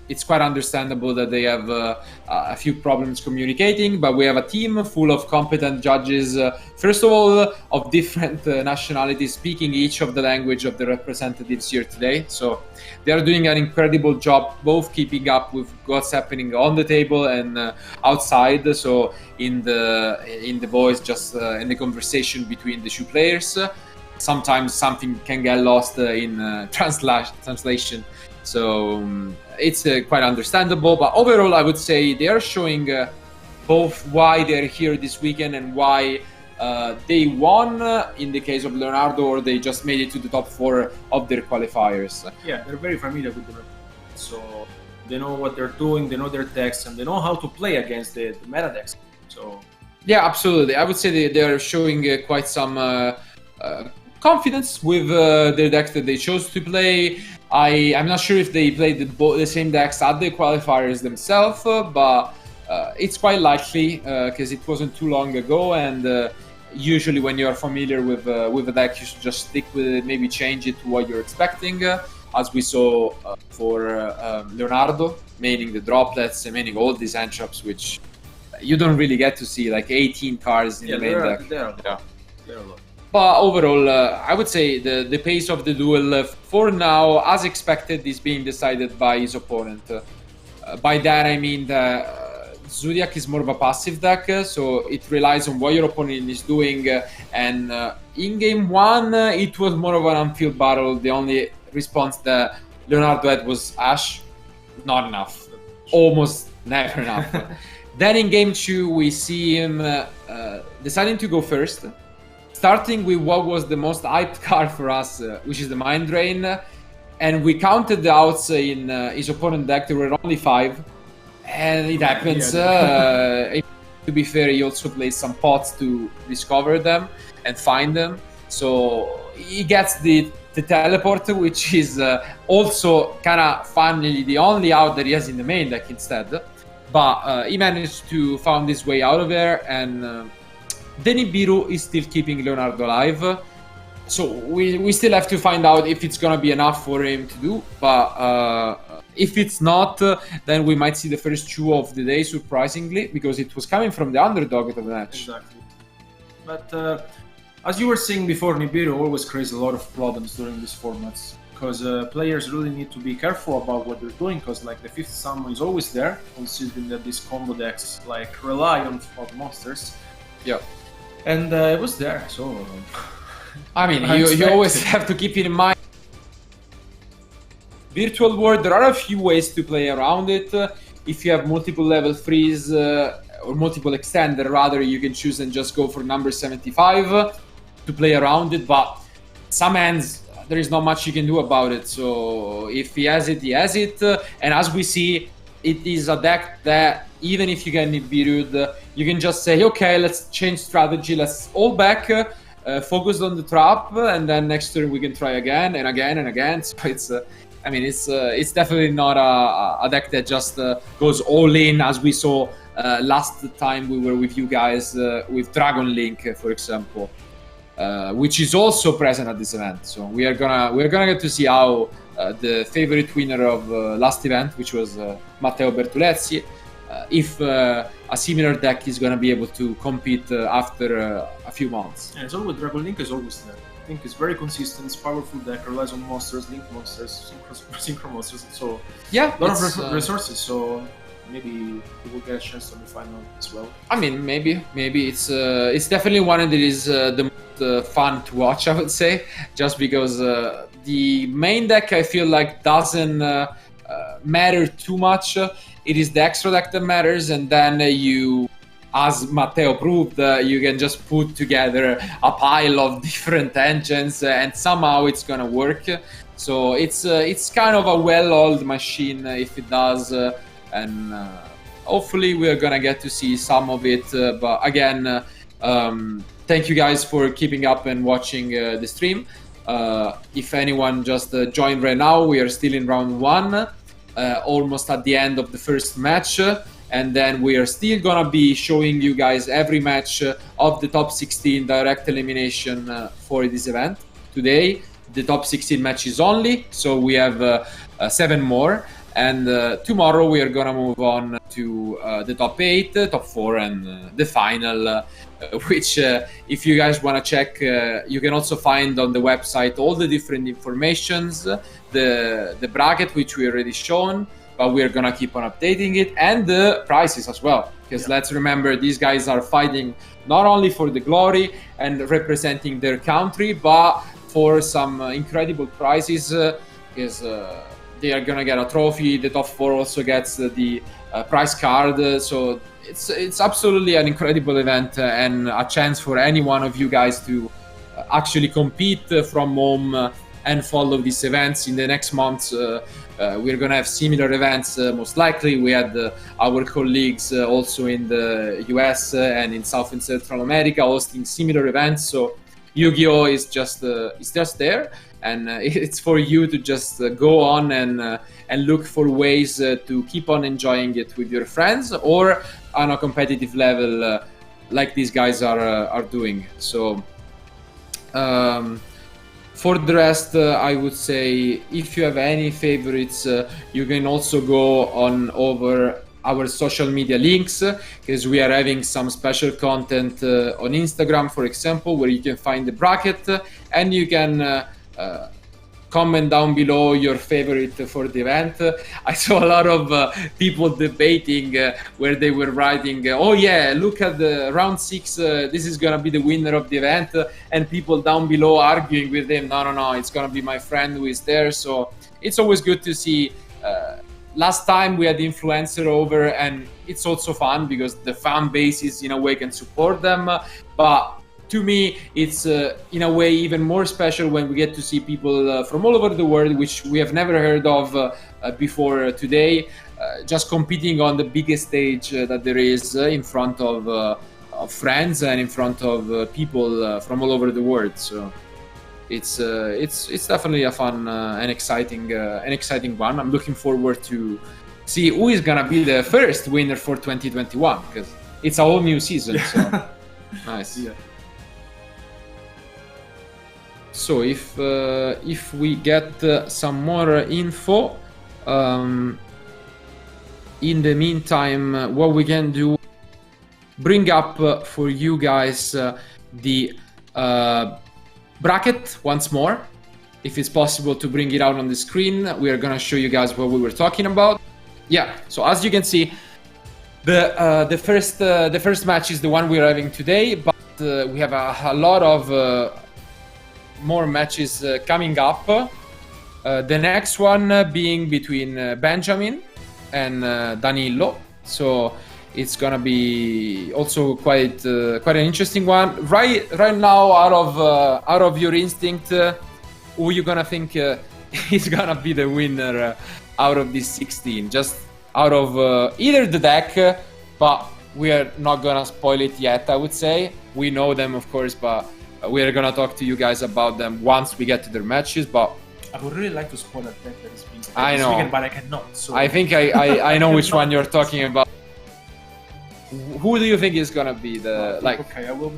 It's quite understandable that they have a few problems communicating, but we have a team full of competent judges, first of all, of different nationalities, speaking each of the language of the representatives here today. So they are doing an incredible job, both keeping up with what's happening on the table and outside. So in the voice, just in the conversation between the two players, sometimes something can get lost in translation. So it's quite understandable, but overall I would say they are showing both why they're here this weekend and why they won in the case of Leonardo, or they just made it to the top 4 of their qualifiers. Yeah, they're very familiar with the repertoire, so they know what they're doing, they know their decks, and they know how to play against the meta decks. So yeah, absolutely. I would say they're showing quite some confidence with the decks that they chose to play. I'm not sure if they played the same decks at the qualifiers themselves, but it's quite likely because it wasn't too long ago, and usually when you're familiar with a deck, you should just stick with it, maybe change it to what you're expecting, as we saw for Leonardo, maining the droplets and maining all these entraps, which you don't really get to see, like 18 cards in the main deck. There are a lot. But overall, I would say the pace of the duel for now, as expected, is being decided by his opponent. By that I mean that Zodiac is more of a passive deck, so it relies on what your opponent is doing. And in game one, it was more of an on-field battle. The only response that Leonardo had was Ash. Not enough. Almost never enough. Then in game two, we see him deciding to go first, starting with what was the most hyped card for us, which is the Mind Drain. And we counted the outs in his opponent deck. There were only 5. And it happens. To be fair, he also plays some pots to discover them and find them. So he gets the teleport, which is also kind of funnily the only out that he has in the main deck instead. But he managed to find his way out of there, and the Nibiru is still keeping Leonardo alive. So we still have to find out if it's gonna be enough for him to do. But if it's not, then we might see the first 2 of the day, surprisingly, because it was coming from the underdog of the match. Exactly. But as you were saying before, Nibiru always creates a lot of problems during these formats, because players really need to be careful about what they're doing, because like the 5th summon is always there, considering that these combo decks like rely on monsters. Yeah. And it was there, so... I mean, you always have to keep it in mind. Virtual World, there are a few ways to play around it. If you have multiple level 3s, or multiple extender, rather, you can choose and just go for number 75 to play around it. But some hands, there is not much you can do about it. So if he has it, he has it. And as we see, it is a deck that even if you get Nibiru'd, you can just say, okay, let's change strategy, let's all back, focus on the trap, and then next turn we can try again and again and again. So it's, I mean, it's definitely not a deck that just goes all in, as we saw last time we were with you guys with Dragon Link, for example, which is also present at this event. So we're gonna get to see how the favorite winner of last event, which was Matteo Bertolezzi, if a similar deck is gonna be able to compete after a few months. Yeah, it's always Dragon Link is always there. Link is very consistent, it's powerful deck, relies on monsters, link monsters, synchro monsters, so yeah, a lot of resources. So maybe we will get a chance on the final as well. I mean, maybe it's definitely one that is the most fun to watch, I would say, just because the main deck I feel like doesn't matter too much. It is the extra deck that matters, and then you, as Matteo proved, you can just put together a pile of different engines and somehow it's gonna work. So it's kind of a well-oiled machine if it does, and hopefully we're gonna get to see some of it. But again, thank you guys for keeping up and watching the stream. If anyone just joined right now, we are still in round 1. Almost at the end of the first match, and then we are still gonna be showing you guys every match of the top 16 direct elimination for this event. Today the top 16 matches only, so we have 7 more, and tomorrow we are gonna move on to the top 8, top 4, and the final, which if you guys want to check, you can also find on the website all the different informations, the bracket which we already shown, but we're gonna keep on updating it, and the prizes as well, because let's remember, these guys are fighting not only for the glory and representing their country, but for some incredible prizes, because they are gonna get a trophy. The top 4 also gets the prize card, so it's absolutely an incredible event, and a chance for any one of you guys to actually compete from home and follow these events in the next months. We're gonna have similar events, most likely. We had our colleagues also in the US and in South and Central America hosting similar events. So Yu-Gi-Oh is just there. and it's for you to just go on and look for ways to keep on enjoying it with your friends or on a competitive level, like these guys are doing. So for the rest, I would say if you have any favorites, you can also go on over our social media links, because we are having some special content on Instagram, for example, where you can find the bracket, and you can comment down below your favorite for the event. I saw a lot of people debating where they were writing, oh yeah, look at the round 6, this is gonna be the winner of the event, and people down below arguing with them, no, it's gonna be my friend who is there. So it's always good to see. Last time we had the influencer over, and it's also fun because the fan bases in a way can support them, but to me, it's in a way even more special when we get to see people from all over the world, which we have never heard of before today, just competing on the biggest stage that there is in front of friends and in front of people from all over the world. So it's definitely a fun and exciting one. I'm looking forward to see who is gonna be the first winner for 2021, because it's a whole new season. So nice. Yeah. So if we get some more info, in the meantime, what we can do, bring up for you guys the bracket once more. If it's possible to bring it out on the screen, we are gonna show you guys what we were talking about. Yeah. So as you can see, the first match is the one we're having today, but we have a lot of more matches coming up. The next one being between Benjamin and Danilo. So it's gonna be also quite an interesting one. Right now, out of your instinct, who you gonna think is gonna be the winner out of this 16? Just out of either the deck, but we are not gonna spoil it yet. I would say we know them, of course, but we are gonna talk to you guys about them once we get to their matches. But I would really like to spoil that deck that is being played I know, weekend, but I cannot. So I think I know which one you're talking about. Who do you think is gonna be the like? Okay, I will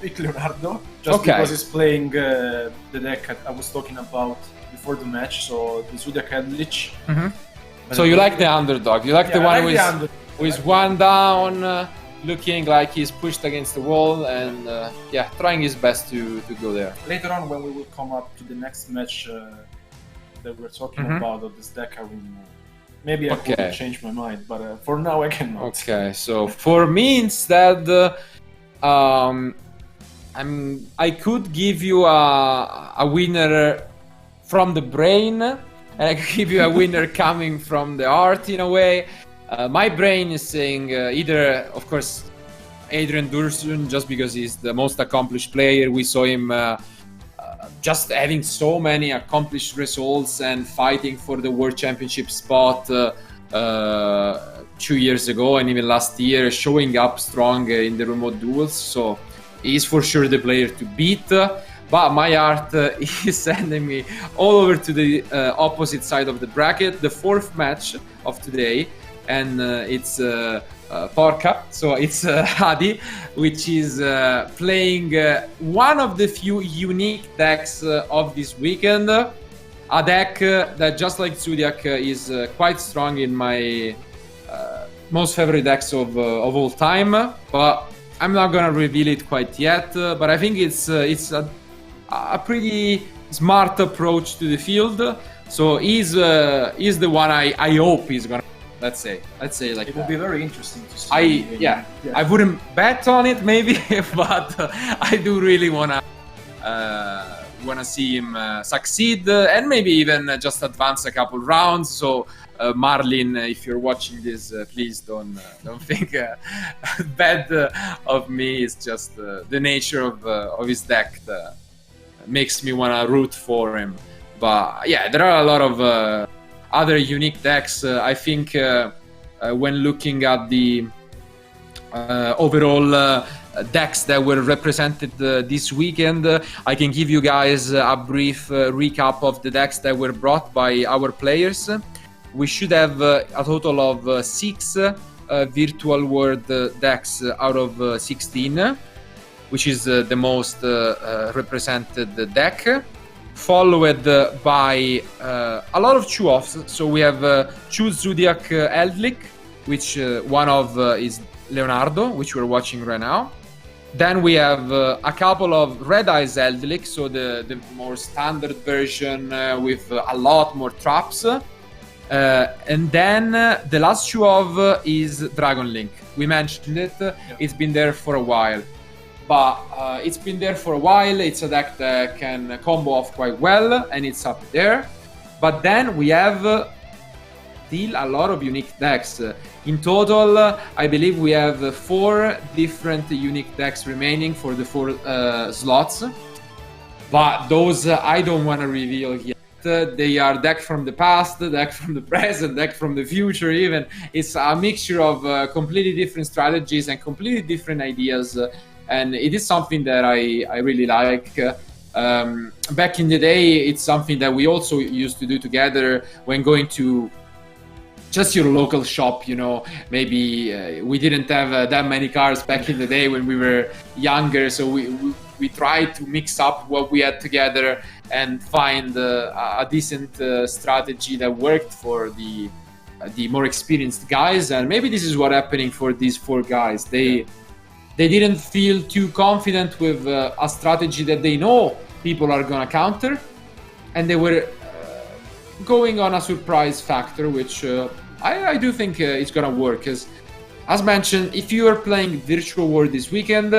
pick Leonardo just because he's playing the deck I was talking about before the match. So the Zodiac Hedlich. Mm-hmm. So you like the underdog? You like the one who is one down, looking like he's pushed against the wall, and trying his best to go there. Later on, when we will come up to the next match that we're talking about of this deck, I will. Maybe I could change my mind, but for now I cannot. Okay, so for me instead, I could give you a winner from the brain, and I could give you a winner coming from the heart in a way. My brain is saying either, of course, Adrian Dursun, just because he's the most accomplished player. We saw him just having so many accomplished results and fighting for the World Championship spot 2 years ago and even last year, showing up strong in the remote duels. So he's for sure the player to beat. But my heart is sending me all over to the opposite side of the bracket, the fourth match of today. And it's Porca, so it's Hadi, which is playing one of the few unique decks of this weekend. A deck that, just like Zodiac, is quite strong in my most favorite decks of all time. But I'm not gonna reveal it quite yet. But I think it's a pretty smart approach to the field. So he's the one I hope he's gonna. Let's say like it will be very interesting to see. I wouldn't bet on it maybe, but I do really wanna see him succeed and maybe even just advance a couple rounds. So Marlin, if you're watching this, please don't think bad of me. It's just the nature of his deck that makes me wanna root for him. But yeah, there are a lot of other unique decks. I think when looking at the overall decks that were represented this weekend. I can give you guys a brief recap of the decks that were brought by our players. We should have a total of 6 virtual world decks out of 16, which is the most represented deck, followed by a lot of chew-offs. So we have Chew Zodiac Eldlik, which one of is Leonardo, which we're watching right now. Then we have a couple of Red Eyes Eldlik, so the more standard version with a lot more traps. And then the last chew-off is Dragon Link. We mentioned it, it's been there for a while. But it's been there for a while. It's a deck that can combo off quite well, and it's up there. But then we have still a lot of unique decks. In total, I believe we have 4 different unique decks remaining for the 4 slots. But those I don't want to reveal yet. They are deck from the past, deck from the present, deck from the future even. It's a mixture of completely different strategies and completely different ideas. And it is something that I really like. Back in the day, it's something that we also used to do together when going to just your local shop, you know. Maybe we didn't have that many cards back in the day when we were younger, so we tried to mix up what we had together and find a decent strategy that worked for the more experienced guys. And maybe this is what's happening for these 4 guys. They didn't feel too confident with a strategy that they know people are gonna counter, and they were going on a surprise factor, which I do think it's gonna work. Because, as mentioned, if you are playing Virtual World this weekend,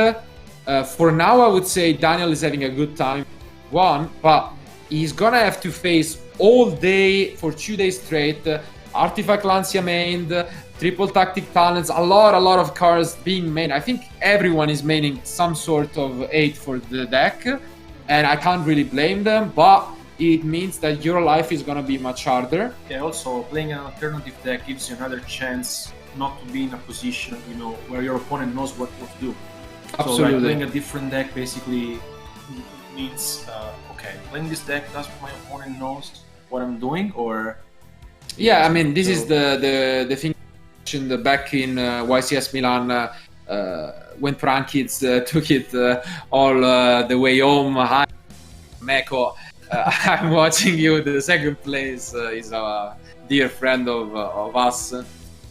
for now I would say Daniel is having a good time, but he's gonna have to face all day for 2 days straight, Artifact Lancia mained, triple tactic talents, a lot of cards being main. I think everyone is maining some sort of 8 for the deck, and I can't really blame them, but it means that your life is gonna be much harder. Yeah, also playing an alternative deck gives you another chance not to be in a position, you know, where your opponent knows what to do. Absolutely. So like playing a different deck basically means, okay, playing this deck, does my opponent knows what I'm doing, or... Yeah, I mean, this is the thing back in YCS Milan when Prankids took it all the way home. Hi, Meko. I'm watching you. The second place is a dear friend of us.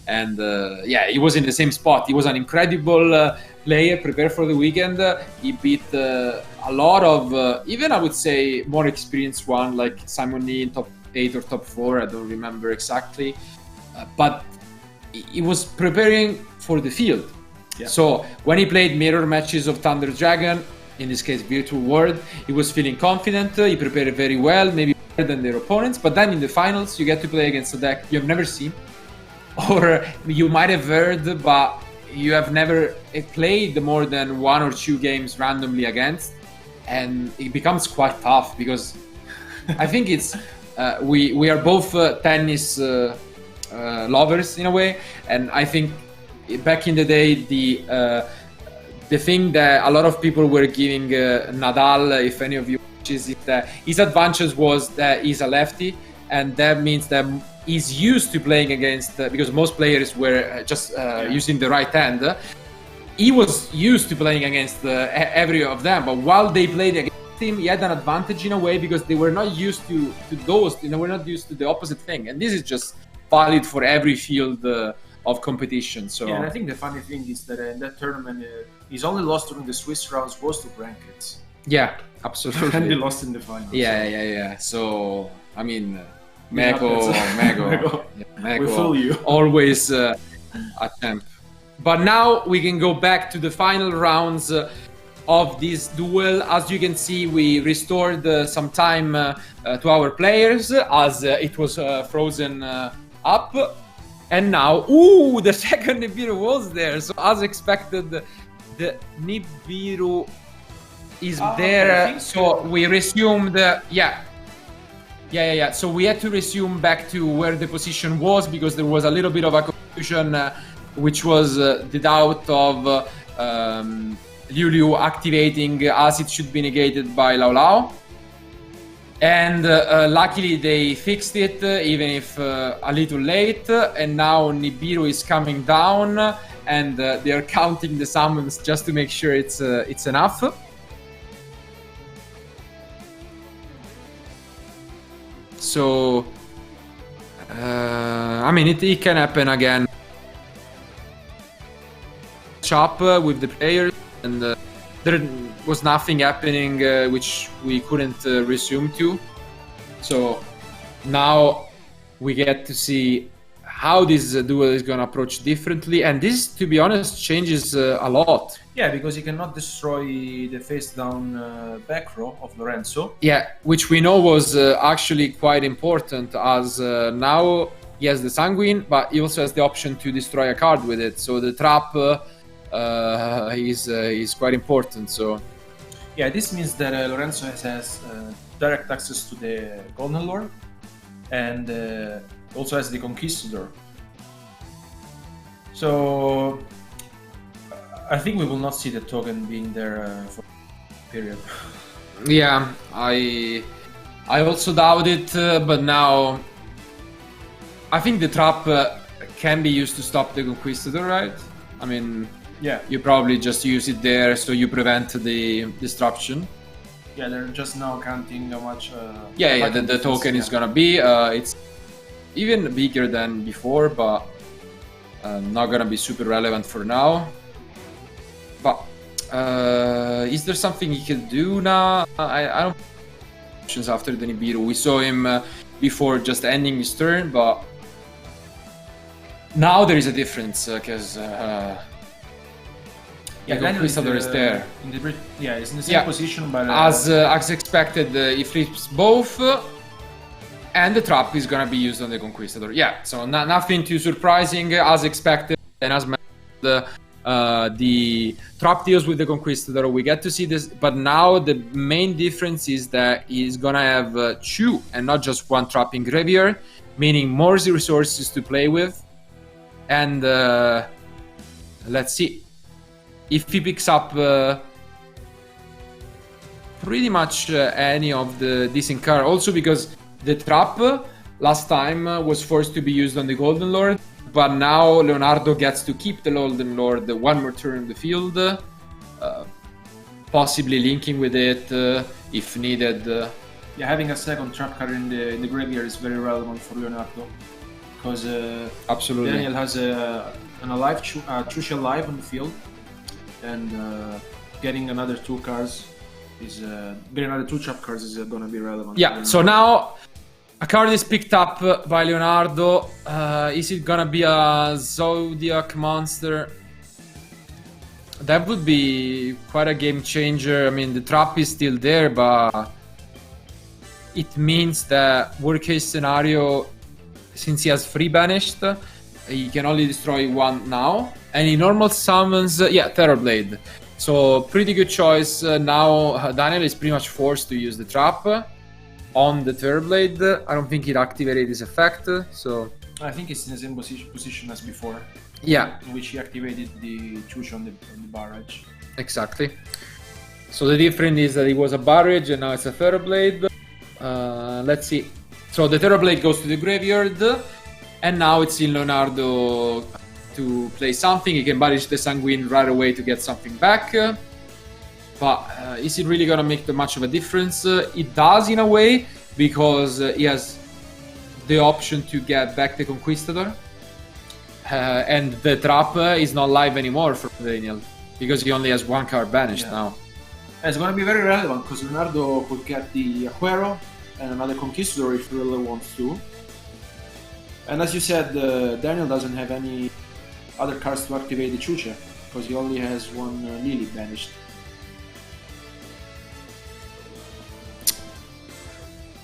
And yeah, he was in the same spot. He was an incredible player, prepared for the weekend. He beat a lot of, even I would say, more experienced one, like Simon Lee in top 8 or top 4. I don't remember exactly. But he was preparing for the field. Yeah. So when he played mirror matches of Thunder Dragon, in this case Virtual World, he was feeling confident. He prepared very well, maybe better than their opponents. But then in the finals, you get to play against a deck you have never seen, or you might have heard, but you have never played more than 1 or 2 games randomly against, and it becomes quite tough because I think it's we are both tennis lovers in a way, and I think back in the day the thing that a lot of people were giving Nadal, if any of you watches it, his advantage was that he's a lefty, and that means that he's used to playing against, because most players were just using the right hand. He was used to playing against every of them, but while they played against him, he had an advantage in a way because they were not used to those, they were not used to the opposite thing. And this is just valid for every field of competition. So yeah, and I think the funny thing is that in that tournament, his only loss during the Swiss rounds was to Brankets. Yeah, absolutely. And they lost in the final. Yeah. So, I mean, Meko, we fool you. Always a champ. But now we can go back to the final rounds of this duel. As you can see, we restored some time to our players as it was frozen up. And now, the second Nibiru was there. So as expected, the Nibiru is there. So we resumed, Yeah. So we had to resume back to where the position was because there was a little bit of a confusion, which was the doubt of Liu Liu activating as it should be negated by Lao Lao. And luckily they fixed it, even if a little late. And now Nibiru is coming down, and they're counting the summons just to make sure it's enough. So, I mean, it can happen again. Shop with the players, and there was nothing happening which we couldn't resume to. So now we get to see how this duel is going to approach differently, and this, to be honest, changes a lot. Yeah, because he cannot destroy the face down back row of Lorenzo. Yeah, which we know was actually quite important, as now he has the Sanguine, but he also has the option to destroy a card with it. So the trap is quite important. So yeah, this means that Lorenzo has direct access to the Golden Lord, and also has the Conquistador. So I think we will not see the token being there for a period. Yeah, I also doubt it, but now I think the trap can be used to stop the Conquistador, right? I mean, yeah, you probably just use it there so you prevent the disruption. Yeah, they're just now counting how much. The token is gonna be. It's even bigger than before, but not gonna be super relevant for now. But is there something he can do now? I don't. After the Nibiru, we saw him before just ending his turn, but now there is a difference because. The Conquistador is there. He's in the same position, but as expected, he flips both, and the trap is gonna be used on the Conquistador. Yeah, so nothing too surprising, as expected, and as mentioned, the trap deals with the Conquistador. We get to see this, but now the main difference is that he's gonna have two and not just one trap in graveyard, meaning more resources to play with, and let's see. If he picks up pretty much any of the decent card, also because the trap last time was forced to be used on the Golden Lord, but now Leonardo gets to keep the Golden Lord one more turn in the field, possibly linking with it if needed. Yeah, having a second trap card in the graveyard is very relevant for Leonardo, because absolutely Daniel has an alive Chusha alive on the field. And getting another two cards is getting another two trap cards is gonna be relevant. Yeah. So now a card is picked up by Leonardo. Is it gonna be a Zodiac monster? That would be quite a game changer. I mean, the trap is still there, but it means that worst case scenario, since he has free banished, he can only destroy one now. And in normal summons, Terrorblade. So pretty good choice. Now Daniel is pretty much forced to use the trap on the Terrorblade. I don't think it activated this effect, so... I think it's in the same position as before. Yeah. In which he activated the Chush on the barrage. Exactly. So the difference is that it was a barrage and now it's a Terrorblade. Let's see. So the Terrorblade goes to the graveyard, and now it's in Leonardo to play something. He can banish the Sanguine right away to get something back. But is it really gonna make much of a difference? It does in a way, because he has the option to get back the Conquistador. And the trap is not live anymore for Daniel, because he only has one card banished now. And it's gonna be very relevant, because Leonardo could get the Aguero and another Conquistador if he really wants to. And as you said, Daniel doesn't have any other cards to activate the Chucha, because he only has one Lily banished.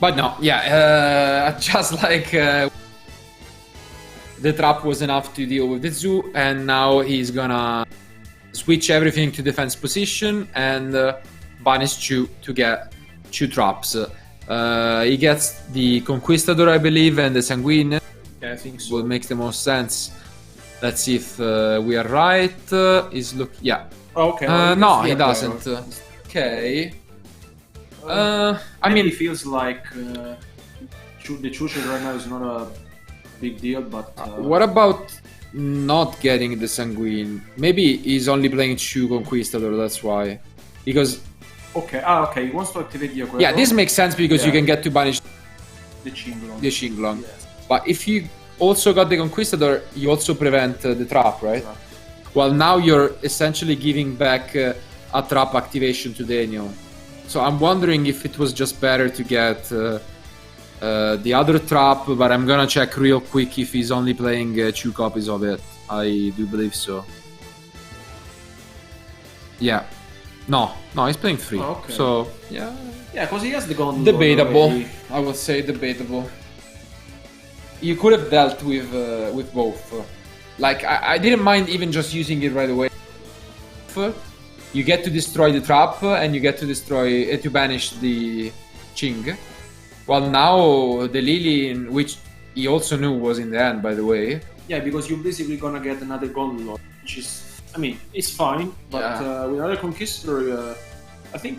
But no, just like the trap was enough to deal with the Zoo, and now he's gonna switch everything to defense position and banish Chu to get 2 traps. He gets the Conquistador, I believe, and the Sanguine. Yeah, I think so. What makes the most sense. Let's see if we are right. Oh, okay. No, he doesn't. Okay. I mean, it feels like the Chusha right now is not a big deal, but what about not getting the Sanguine? Maybe he's only playing Shu Conquistador, that's why. Because okay, okay, he wants to activate the Aquero. yeah, this makes sense because you can get to banish the Chinglong. the Shinglong. Yes. But if you also got the Conquistador, you also prevent the trap, right? Trap. Well, now you're essentially giving back a trap activation to Daniel. So I'm wondering if it was just better to get the other trap, but I'm gonna check real quick if he's only playing 2 copies of it. I do believe so. Yeah. No, he's playing 3. Oh, okay. So, yeah. Yeah, because he has the gun. Debatable. I would say debatable. You could have dealt with both. Like, I didn't mind even just using it right away. You get to destroy the trap, and you get to destroy to banish the Ching. Well, now the Lily, which he also knew was in the end, by the way. Yeah, because you're basically gonna get another Gunlord, which is, I mean, it's fine, but with another Conquistador, I think.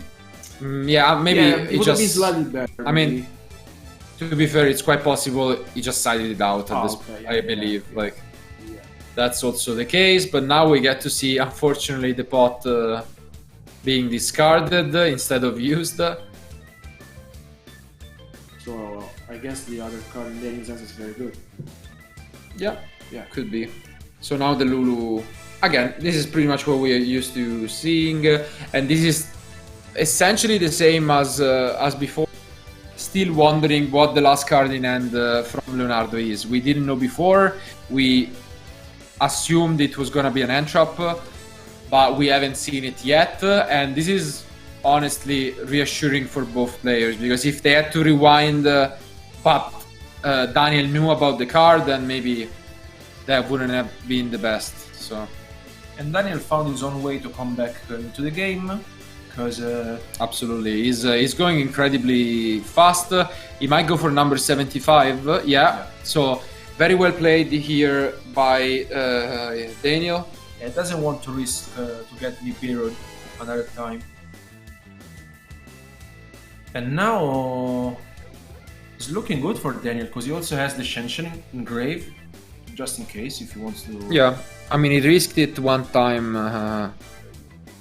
Yeah, maybe it it would just have been slightly better. I mean, to be fair, it's quite possible he just sided it out at this. Okay, I believe, like. That's also the case, but now we get to see, unfortunately, the pot being discarded instead of used. So I guess the other card in that sense is very good. Yeah, could be. So now the Lulu, again, this is pretty much what we are used to seeing, and this is essentially the same as before. Still wondering what the last card in hand from Leonardo is. We didn't know before. We assumed it was gonna be an Entrap, but we haven't seen it yet, and this is honestly reassuring for both players, because if they had to rewind but Daniel knew about the card, then maybe that wouldn't have been the best. So, and Daniel found his own way to come back into the game, because absolutely, he's going incredibly fast. He might go for number 75, yeah. So very well played here by Daniel. He doesn't want to risk to get Nibiru another time. And now it's looking good for Daniel, because he also has the Shenshin engraved, just in case if he wants to. Yeah, I mean, he risked it one time.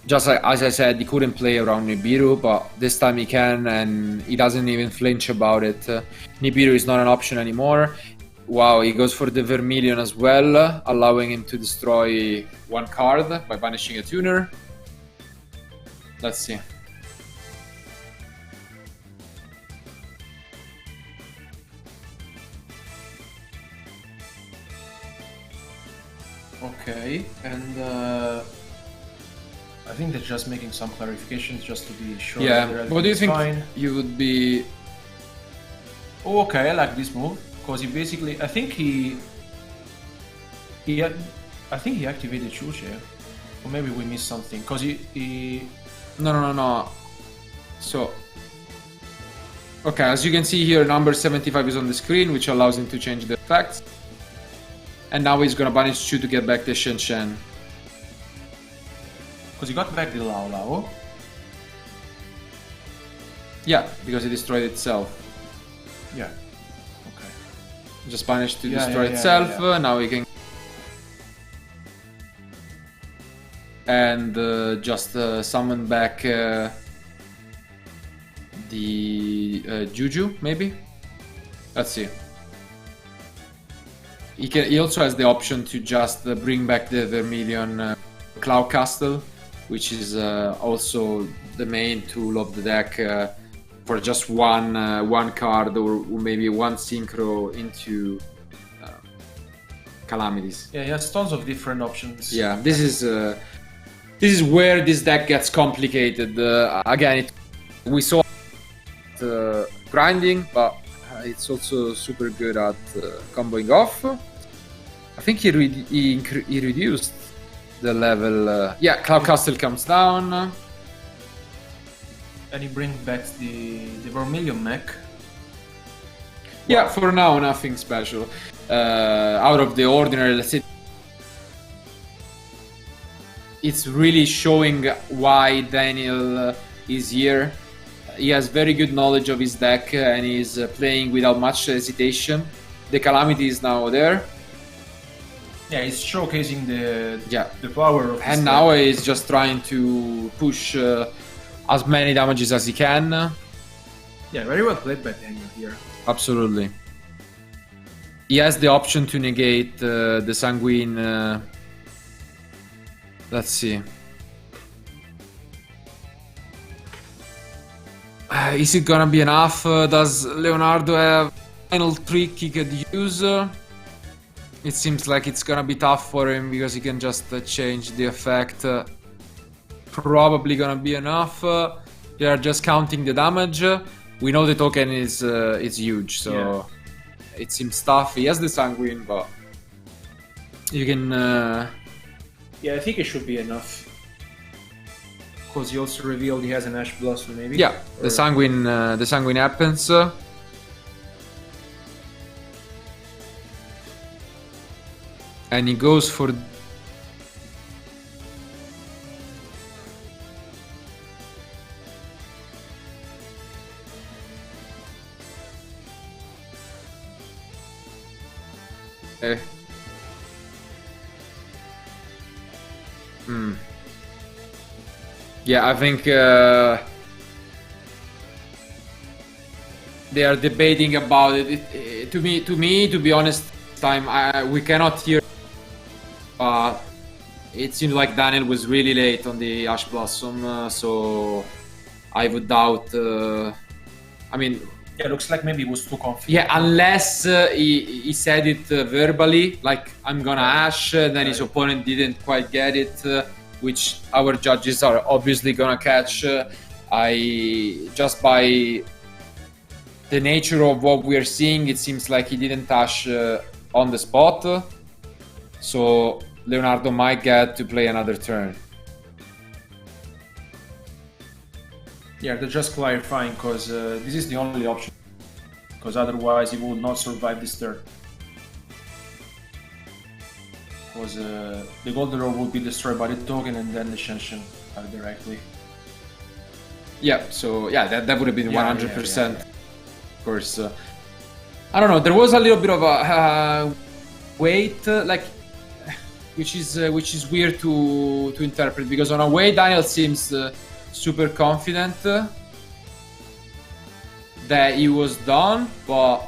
Just as I said, he couldn't play around Nibiru, but this time he can, and he doesn't even flinch about it. Nibiru is not an option anymore. Wow, he goes for the Vermilion as well, allowing him to destroy one card by banishing a tuner. Let's see. Okay, and I think they're just making some clarifications just to be sure. Yeah, what do you think fine. You would be... Oh, okay, I like this move. Because he basically, I think he activated Chusha, or maybe we missed something. Because he. No. So, okay, as you can see here, number 75 is on the screen, which allows him to change the effects. And now he's gonna banish Chu to get back the Shen Shen. Because he got back the Lao Lao. Yeah, because it destroyed itself. Yeah. Just managed to destroy itself. Now we can and just summon back the Juju, maybe. Let's see. He also has the option to just bring back the Vermilion Cloud Castle, which is also the main tool of the deck. For just one card or maybe one synchro into calamities. Yeah, he has tons of different options. Yeah, this is where this deck gets complicated. Again, we saw grinding, but it's also super good at comboing off. I think he reduced the level. Yeah, Cloud Castle comes down. And he brings back the Vermilion mech. Yeah, for now, nothing special. Out of the ordinary, let's say. it's really showing why Daniel is here. He has very good knowledge of his deck and he's playing without much hesitation. The Calamity is now there. Yeah, he's showcasing the power of his and deck. Now he's just trying to push as many damages as he can. Yeah, very well played by Daniel here. Absolutely. He has the option to negate the Sanguine. Let's see. Is it gonna be enough? Does Leonardo have final trick he could use? It seems like it's gonna be tough for him because he can just change the effect. Probably gonna be enough. They are just counting the damage. We know the token is huge, so it seems tough. He has the Sanguine, but you can. Yeah, I think it should be enough. Because he also revealed he has an Ash Blossom, maybe. Yeah, the Sanguine happens. And he goes for. Okay. Yeah, I think they are debating about it. To me, to be honest, we cannot hear. It seems like Daniel was really late on the Ash Blossom, so I would doubt. I mean. Yeah, looks like maybe he was too confident. Yeah, unless he said it verbally, like I'm gonna Ash, then his opponent didn't quite get it, which our judges are obviously gonna catch. Just by the nature of what we are seeing, it seems like he didn't Ash on the spot, so Leonardo might get to play another turn. Yeah, they're just clarifying because this is the only option. Because otherwise he would not survive this turn. Because the Golden Orb would be destroyed by the token and then the Shenshin directly. Yeah, so yeah, that would have been 100%. Of course. I don't know, there was a little bit of a wait, like, which is weird to interpret, because on a way Daniel seems super confident that he was done, but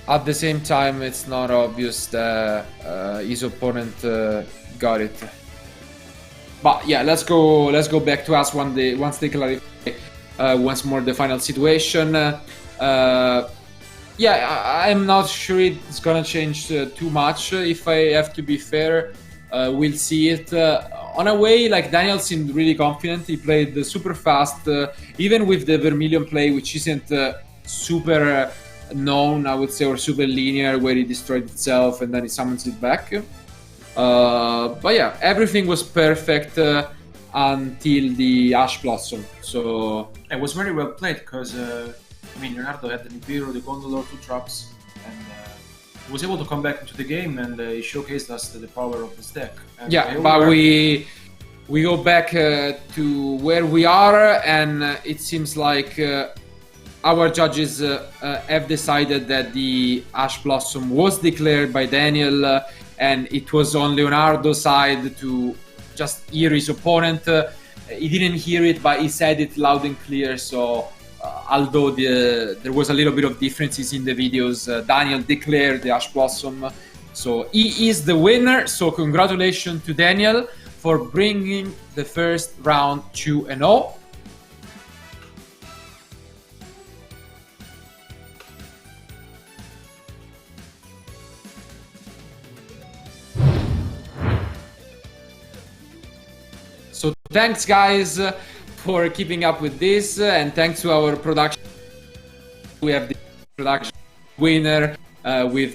at the same time it's not obvious that his opponent got it. But yeah, let's go back to us once they clarify once more the final situation. Yeah, I'm not sure it's gonna change too much. If I have to be fair, we'll see it. On a way, like, Daniel seemed really confident. He played super fast, even with the Vermilion play, which isn't super known, I would say, or super linear, where he destroyed itself and then he summons it back. But yeah, everything was perfect until the Ash Blossom. So it was very well played because I mean, Leonardo had the Nibiru, the Gondolor, 2 traps, and he was able to come back into the game, and he showcased us the power of his deck. And yeah, but we go back to where we are, and it seems like our judges have decided that the Ash Blossom was declared by Daniel, and it was on Leonardo's side to just hear his opponent. He didn't hear it, but he said it loud and clear, so although there was a little bit of differences in the videos, Daniel declared the Ash Blossom, so he is the winner. So congratulations to Daniel for bringing the first round 2-0. So thanks guys for keeping up with this, and thanks to our production. We have the production winner with